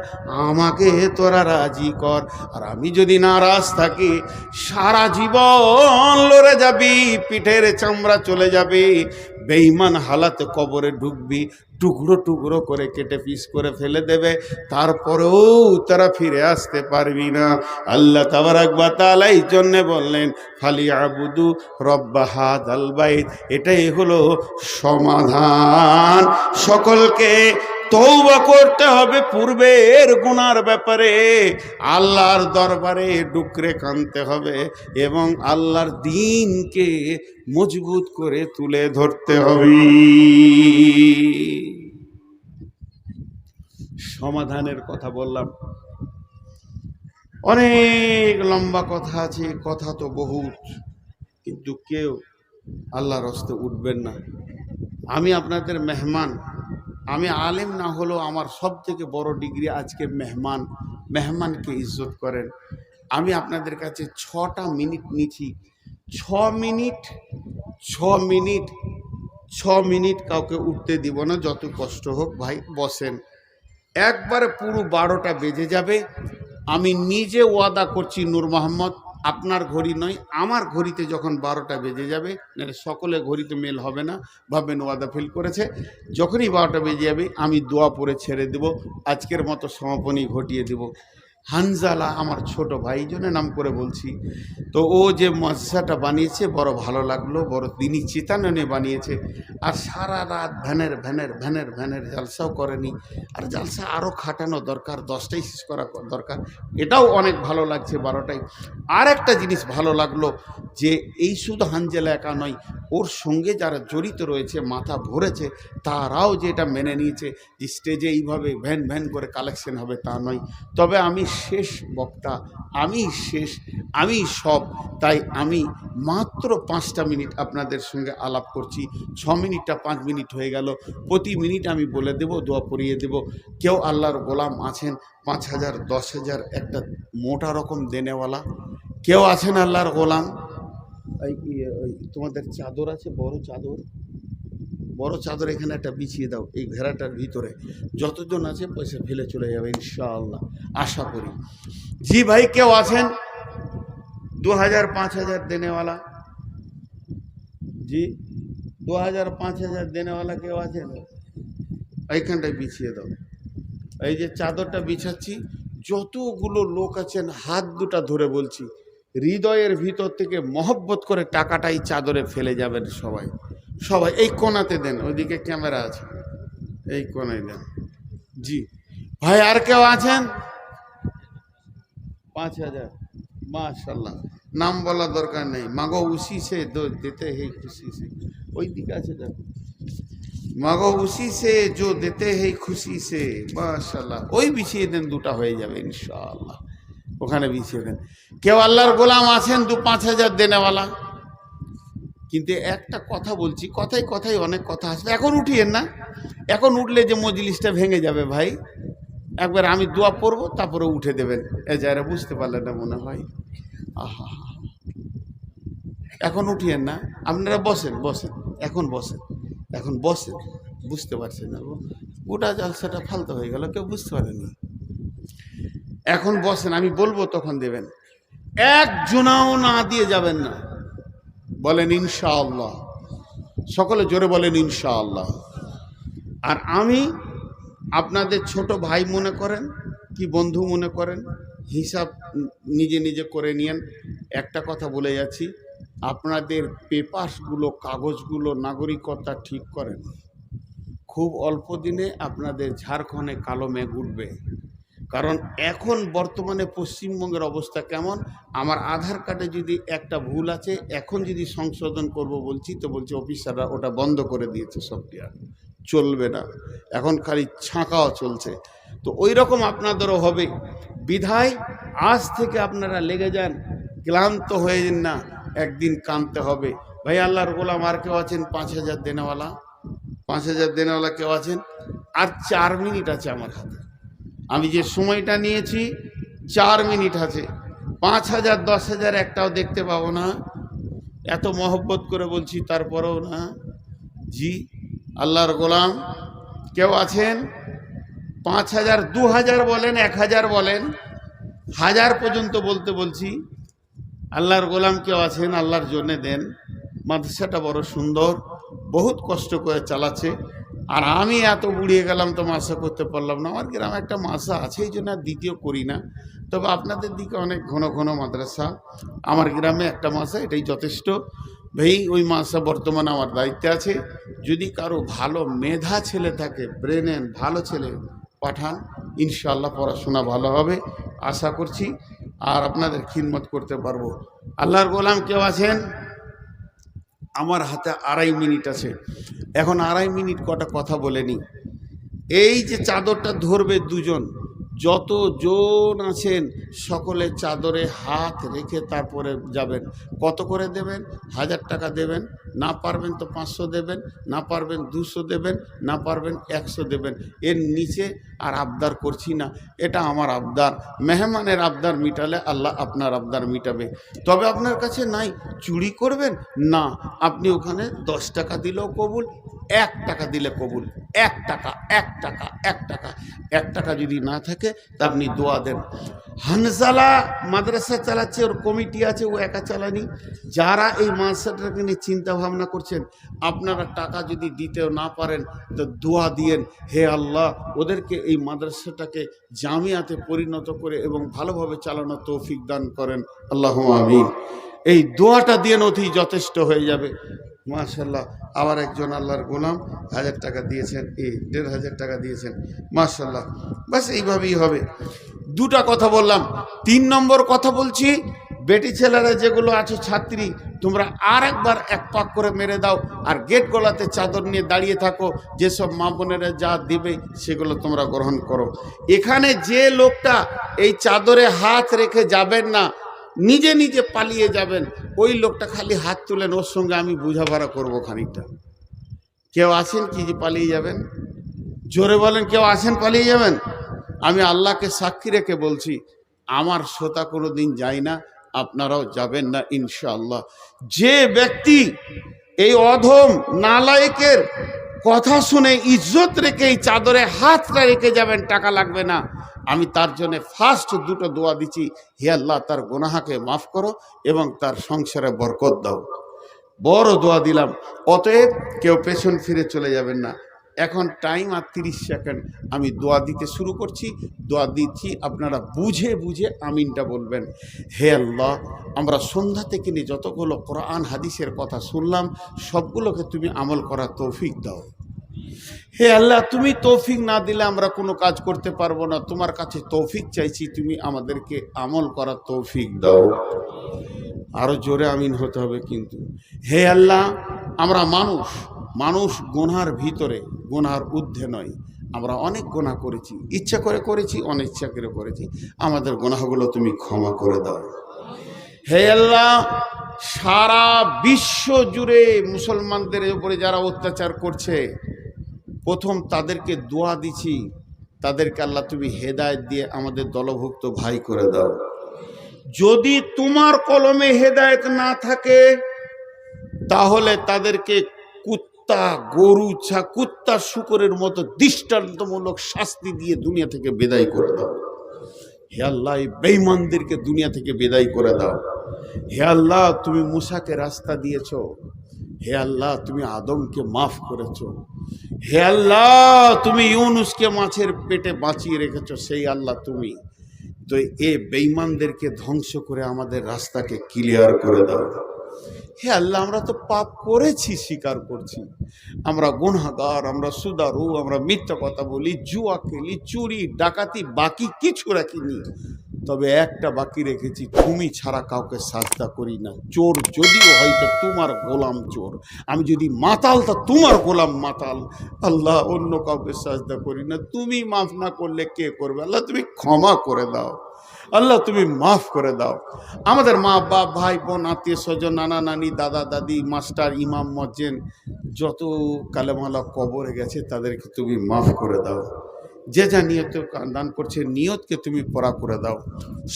আমাকে তোরা রাজি কর। আর আমি যদি নারাজ থাকি, সারা জীবন লড়ে যাবি, পিঠের চামড়া চলে যাবে, বেঈমান হালাতে কবরে ঢুকবি, টুকরো টুকরো করে কেটে পিস করে ফেলে দেবে, তারপরেও তারা ফিরে আসতে পারবি না। আল্লাহ তাবারাক ওয়া তাআলা এই জন্যে বললেন, ফালিয়াবুদু রব্ব হাযাল বাইত। এটাই হলো সমাধান। সকলকে তওবা করতে হবে পূর্বের গুনার ব্যাপারে, আল্লাহর দরবারে ডুকরে কাঁদতে হবে এবং আল্লাহর দ্বীনকে মজবুত করে তুলে ধরতে হবে। সমাধানের কথা বললাম, অনেক লম্বা কথা আছে, কথা তো বহুত, কিন্তু কেউ আল্লাহর রাস্তায় উঠবেন না। আমি আপনাদের মেহমান, আমি আলেম না হলেও আমার সব থেকে বড় ডিগ্রি আজকে মেহমান। মেহমানকে ইজ্জত করেন। আমি আপনাদের কাছে 6টা মিনিট নিচ্ছি। 6 মিনিট কাউকে উঠতে দিব না, যত কষ্ট হোক। ভাই বসেন, একবারে পুরো 12টা বেজে যাবে। আমি নিজে ওয়াদা করছি, নূর মোহাম্মদ, আপনার ঘড়ি নয়, আমার ঘড়িতে যখন 12টা বেজে যাবে, নাহলে সকলে ঘড়িতে মেল হবে না, ভাববেন ওয়াদা ফেল করেছে। যখনই 12টা বেজে যাবে আমি দোয়া পড়ে ছেড়ে দেব, আজকের মতো সমাপনী ঘটিয়ে দেব। হানজালা আমার ছোট ভাই, জন্য নাম করে বলছি। তো ও যে মাদ্রাসাটা বানিয়েছে বড় ভালো লাগলো, বড় দিনই চেতনা বানিয়েছে। আর সারা রাত ভ্যানের জালসাও করেনি। আর জালসা আরও খাটানো দরকার, 10টাই শেষ করা দরকার। এটাও অনেক ভালো লাগছে 12টায়। আর একটা জিনিস ভালো লাগলো, যে এই শুধু হানজালা একা নয়, ওর সঙ্গে যারা জড়িত রয়েছে, মাথা ভরেছে, তারাও যে এটা মেনে নিয়েছে যে স্টেজে এইভাবে ভ্যান করে কালেকশন হবে, তা নয়। তবে আমি শেষ বক্তা, আমি সব, তাই আমি মাত্র 5টা মিনিট আপনাদের সঙ্গে আলাপ করছি। 6 মিনিটটা 5 মিনিট হয়ে গেল। প্রতি মিনিট আমি বলে দেব, দোয়া পড়িয়ে দেব। কেউ আল্লাহর গোলাম আছেন 5,000 10,000 একটা মোটা রকম দেনেওয়ালা? কেউ আছেন আল্লাহর গোলাম? তোমাদের চাদর আছে, বড় চাদর এখানে একটা বিছিয়ে দাও, এই ঘেরাটার ভিতরে যতজন আছে পয়সা ফেলে চলে যাবে ইনশাআল্লাহ, আশা করি। জি ভাই, কেউ আছেন 2000 5000 দেনেওয়ালা? জি, 2000 5000 দেনেওয়ালা কেউ আছেন? এইখানটায় বিছিয়ে দাও। এই যে চাদরটা বিছাচ্ছি, যতগুলো লোক আছেন হাত দুটা ধরে বলছি, হৃদয়ের ভিতর থেকে মহব্বত করে টাকাটাই চাদরে ফেলে যাবেন সবাই। এই কোণাতে দেন, ওইদিকে ক্যামেরা আছে, এই কোণায় দেন। জি ভাই, আর কেউ আছেন? 5000, মাশাআল্লাহ। নাম বলা দরকার নেই, মাগো উসি সে দেতে হে খুশি সে। ওই দিকে আছে, দেখো, মাগো উসি সে जो देते हैं खुशी से, মাশাআল্লাহ। ওই বিছিয়ে দেন, 2টা হয়ে যাবে ইনশাআল্লাহ, ওখানে বিছিয়ে দেন। কেউ আল্লাহর গোলাম আছেন 2-5 হাজার দেনেওয়ালা? কিন্তু একটা কথা বলছি, কথায় অনেক কথা আসবে, এখন উঠিয়েন না। এখন উঠলে যে মজলিসটা ভেঙে যাবে ভাই। একবার আমি দোয়া পড়বো, তারপরে উঠে দেবেন। যারা বুঝতে পারলেন না মনে হয়, আহা, এখন উঠিয়েন না, আপনারা বসেন, এখন বসেন, বুঝতে পারছেন না? গোটা জালসাটা ফালতু হয়ে গেল, কেউ বুঝতে পারেনি। এখন বসেন, আমি বলবো তখন দেবেন। একজনাও না দিয়ে যাবেন না, বলেন ইনশাআল্লাহ। সকলে জোরে বলেন ইনশাআল্লাহ। আর আমি আপনাদের ছোট ভাই মনে করেন কি বন্ধু মনে করেন, হিসাব নিজে নিজে করে নিয়েন। একটা কথা বলে যাচ্ছি, আপনাদের পেপারসগুলো, কাগজগুলো, নাগরিকতা ঠিক করেন। খুব অল্প দিনে আপনাদের ঝাড়খণ্ডে কালো মেঘ উঠবে। কারণ এখন বর্তমানে পশ্চিমবঙ্গের অবস্থা কেমন, আমার আধার কার্ডে যদি একটা ভুল আছে, এখন যদি সংশোধন করব বলছি তো বলছে অফিসাররা ওটা বন্ধ করে দিয়েছে, সফটওয়্যার চলবে না, এখন খালি ছাঁকাও চলছে। তো ওই রকম আপনাদেরও হবে। বিধায় আজ থেকে আপনারা লেগে যান, ক্লান্ত হয়ে যান না, একদিন কাঁদতে হবে। ভাই আল্লাহর গোলাম আর কেউ আছেন 5,000 দেনেওয়ালা? 5,000 দেনেওয়ালা কেউ আছেন? আর 4 মিনিট আছে আমার হাতে, আমি যে সময়টা নিয়েছি 4 মিনিট আছে। 5,000 10,000 একটাও দেখতে পাবো না, এত মহব্বত করে বলছি তারপরেও না। জি আল্লাহর গোলাম কেউ আছেন? 5,000 2,000 বলেন, 1,000 বলেন, 1000 পর্যন্ত বলতে বলছি। আল্লাহর গোলাম কেউ আছেন? আল্লাহর জন্যে দেন। মাদ্রাসাটা বড় সুন্দর, বহুত কষ্ট করে চালাচ্ছে। আর আমি এত বুড়িয়ে গেলাম তো মাসা করতে পারলাম না। আমার গ্রামে একটা মাসা আছে, এই জন্য দ্বিতীয় করি না। তবে আপনাদের দিকে অনেক ঘন ঘন মাদ্রাসা, আমার গ্রামে একটা মাসা, এটাই যথেষ্ট। ভাই ওই মাসা বর্তমানে আমার দায়িত্বে আছে। যদি কারো ভালো মেধা ছেলে থাকে, ব্রেনের ভালো ছেলে পাঠান, ইনশাআল্লাহ পড়াশোনা ভালো হবে আশা করছি, আর আপনাদের খিদমত করতে পারবো। আল্লাহর গোলাম কেউ আছেন? আমার হাতে 2.5 মিনিট আছে। এখন 2.5 মিনিট কটা কথা বলে নি। এই যে চাদরটা ধরবে দুজন, যতজন আছেন সকলে চাদরে হাত রেখে তারপরে যাবেন। কত করে দেবেন? 1000 টাকা দেবেন, না পারবেন তো 500 দেবেন, না পারবেন 200 দেবেন, না পারবেন 100 দেবেন। এর নিচে আর আবদার করছি না, এটা আমার আবদার। মেহমানের আবদার মিটালে আল্লাহ আপনার আবদার মিটাবে। তবে আপনার কাছে নাই, চুরি করবেন না, আপনি ওখানে 10 টাকা দিলেও কবুল, 1 টাকা দিলে কবুল। 1 টাকা 1 টাকা 1 টাকা 1 টাকা যদি না থাকে তা আপনি দোয়া দেন। হানজালা মাদ্রাসা চালাচ্ছে, ওর কমিটি আছে, ও একা চালানি। যারা এই মাদ্রাসাটাকে নিয়ে চিন্তা ভাবনা করছেন, আপনারা টাকা যদি দিতেও না পারেন তো দোয়া দিয়েন, হে আল্লাহ ওদেরকে এই মাদ্রাসাটাকে জামিয়াতে পরিণত করে এবং ভালোভাবে চালানোর তৌফিক দান করেন, আল্লাহুম্মা আমিন। এই দোয়াটা দিয়ে অতি যথেষ্ট হয়ে যাবে। মাশাআল্লাহ, আবার একজন আল্লাহর গোলাম 1000 টাকা দিয়েছেন, 1,500 টাকা দিয়েছেন, মাশাআল্লাহ। বাস এইভাবেই হবে। দুটা কথা বললাম। 3 নম্বর কথা বলছি, বেটি ছেলেরা যেগুলো আছে ছাত্রী, তোমরা আর একবার 1 পাক করে মেরে দাও, আর গেট গলাতে চাদর নিয়ে দাঁড়িয়ে থাকো। যেসব মা বোনেরা যা দিবে সেগুলো তোমরা গ্রহণ করো। এখানে যে লোকটা এই চাদরে হাত রেখে যাবেন না, নিজে নিজে পালিয়ে যাবেন, ওই লোকটা খালি হাত তুলেন, ওর সঙ্গে আমি বোঝাপড়া করবো খানিকটা। কেউ আছেন কি যে পালিয়ে যাবেন? জোরে বলেন, কেউ আছেন পালিয়ে যাবেন? আমি আল্লাহকে সাক্ষী রেখে বলছি, আমার শ্রোতা কোনো দিন যায় না, আপনারাও যাবেন না ইনশাআল্লাহ। যে ব্যক্তি এই অধম নালায়েকের কথা শুনে ইজ্জত রেখে এই চাদরে হাতটা রেখে যাবেন, টাকা লাগবে না, আমি তার জন্য ফার্স্ট 2টো দোয়া দিচ্ছি, হে আল্লাহ তার গুনাহকে মাফ করো এবং তার সংসারে বরকত দাও। বড় দোয়া দিলাম। অতএব কেউ পেছন ফিরে চলে যাবেন না। এখন টাইম আর 30 সেকেন্ড, আমি দোয়া দিতে শুরু করছি। দোয়া দিচ্ছি, আপনারা বুঝে বুঝে আমিনটা বলবেন। হে আল্লাহ, আমরা সন্ধ্যা থেকে নিয়ে যতগুলো কোরআন হাদিসের কথা শুনলাম সবগুলোকে তুমি আমল করার তৌফিক দাও। হে আল্লাহ, তুমি তৌফিক না দিলে আমরা কোনো কাজ করতে পারবো না। তোমার কাছে তৌফিক চাইছি, তুমি আমাদেরকে আমল করার তৌফিক দাও। আরো জোরে আমিন হতে হবে কিন্তু। হে আল্লাহ, আমরা মানুষ গুনার ভিতরে, গুনার ঊর্ধ্বে নয়। আমরা অনেক গুনাহ করেছি, ইচ্ছা করে করেছি, অনিচ্ছা করে করেছি। আমাদের গুনাহগুলো তুমি ক্ষমা করে দাও। হে আল্লাহ, সারা বিশ্ব জুড়ে মুসলমানদের উপরে যারা অত্যাচার করছে, প্রথম তাদেরকে দোয়া দিছি, তাদেরকে আল্লাহ তুমি হেদায়েত দিয়ে আমাদের দলভুক্ত ভাই করে দাও। যদি তোমার কলমে হেদায়েত না থাকে তাহলে তাদেরকে কুত্তা গরু কুত্তা শুকরের মতো দৃষ্টান্তমূলক শাস্তি দিয়ে দুনিয়া থেকে বিদায় করে দাও। হে আল্লাহ, এই বেঈমানদেরকে দুনিয়া থেকে বিদায় করে দাও। হে আল্লাহ, তুমি মুসাকে রাস্তা দিয়েছো। হে আল্লাহ, তুমি আদমকে মাফ করেছো। হে আল্লাহ, তুমি ইউনুসকে মাছের পেটে বাঁচিয়ে রেখেছো। সেই আল্লাহ তুমি। তো এই বেঈমানদেরকে ধ্বংস করে আমাদের রাস্তাকে ক্লিয়ার করে দাও। হে আল্লাহ, আমরা তো পাপ করেছি, স্বীকার করছি। আমরা গুনাহগার, আমরা সুদারু, আমরা মিথ্যা কথা বলি, জুয়া খেলি, চুরি ডাকাতি, বাকি কিছু রাখিনি। তবে একটা বাকি রেখেছি, তুমি ছাড়া কাউকে সাজদা করি না। চোর যদিও হয়তো তোমার গোলাম চোর, আমি যদি মাতাল তা তোমার গোলাম মাতাল। আল্লাহ, অন্য কাউকে সাজদা করি না। তুমি মাফ না করলে কে করবে? আল্লাহ, তুমি ক্ষমা করে দাও। আল্লাহ, তুমি মাফ করে দাও। আমাদের মা বাপ, ভাই বোন, আত্মীয় স্বজন, নানা নানি, দাদা দাদি, মাস্টার, ইমাম, মজ্জেন, যত কালেমালা কবরে গেছে তাদেরকে তুমি মাফ করে দাও। যে যা নিয়ত দান করছে নিয়তকে তুমি পড়া করে দাও।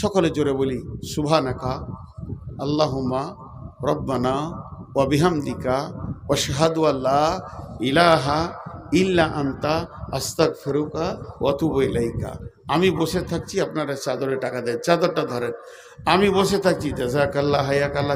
সকলে জোরে বলি সুবহানাকা আল্লাহুম্মা রব্বানা ওয়া বিহামদিকা ওয়া আশহাদু আল্লা ইলাহা ইল্লা আনতা আস্তাগফিরুকা ওয়া আতুবু ইলাইকা। আমি বসে থাকছি, আপনারা চাদরে টাকা দেন, চাদরটা ধরেন। আমি বসে থাকছি, জাযাকাল্লাহ, হায়াকাল্লাহ।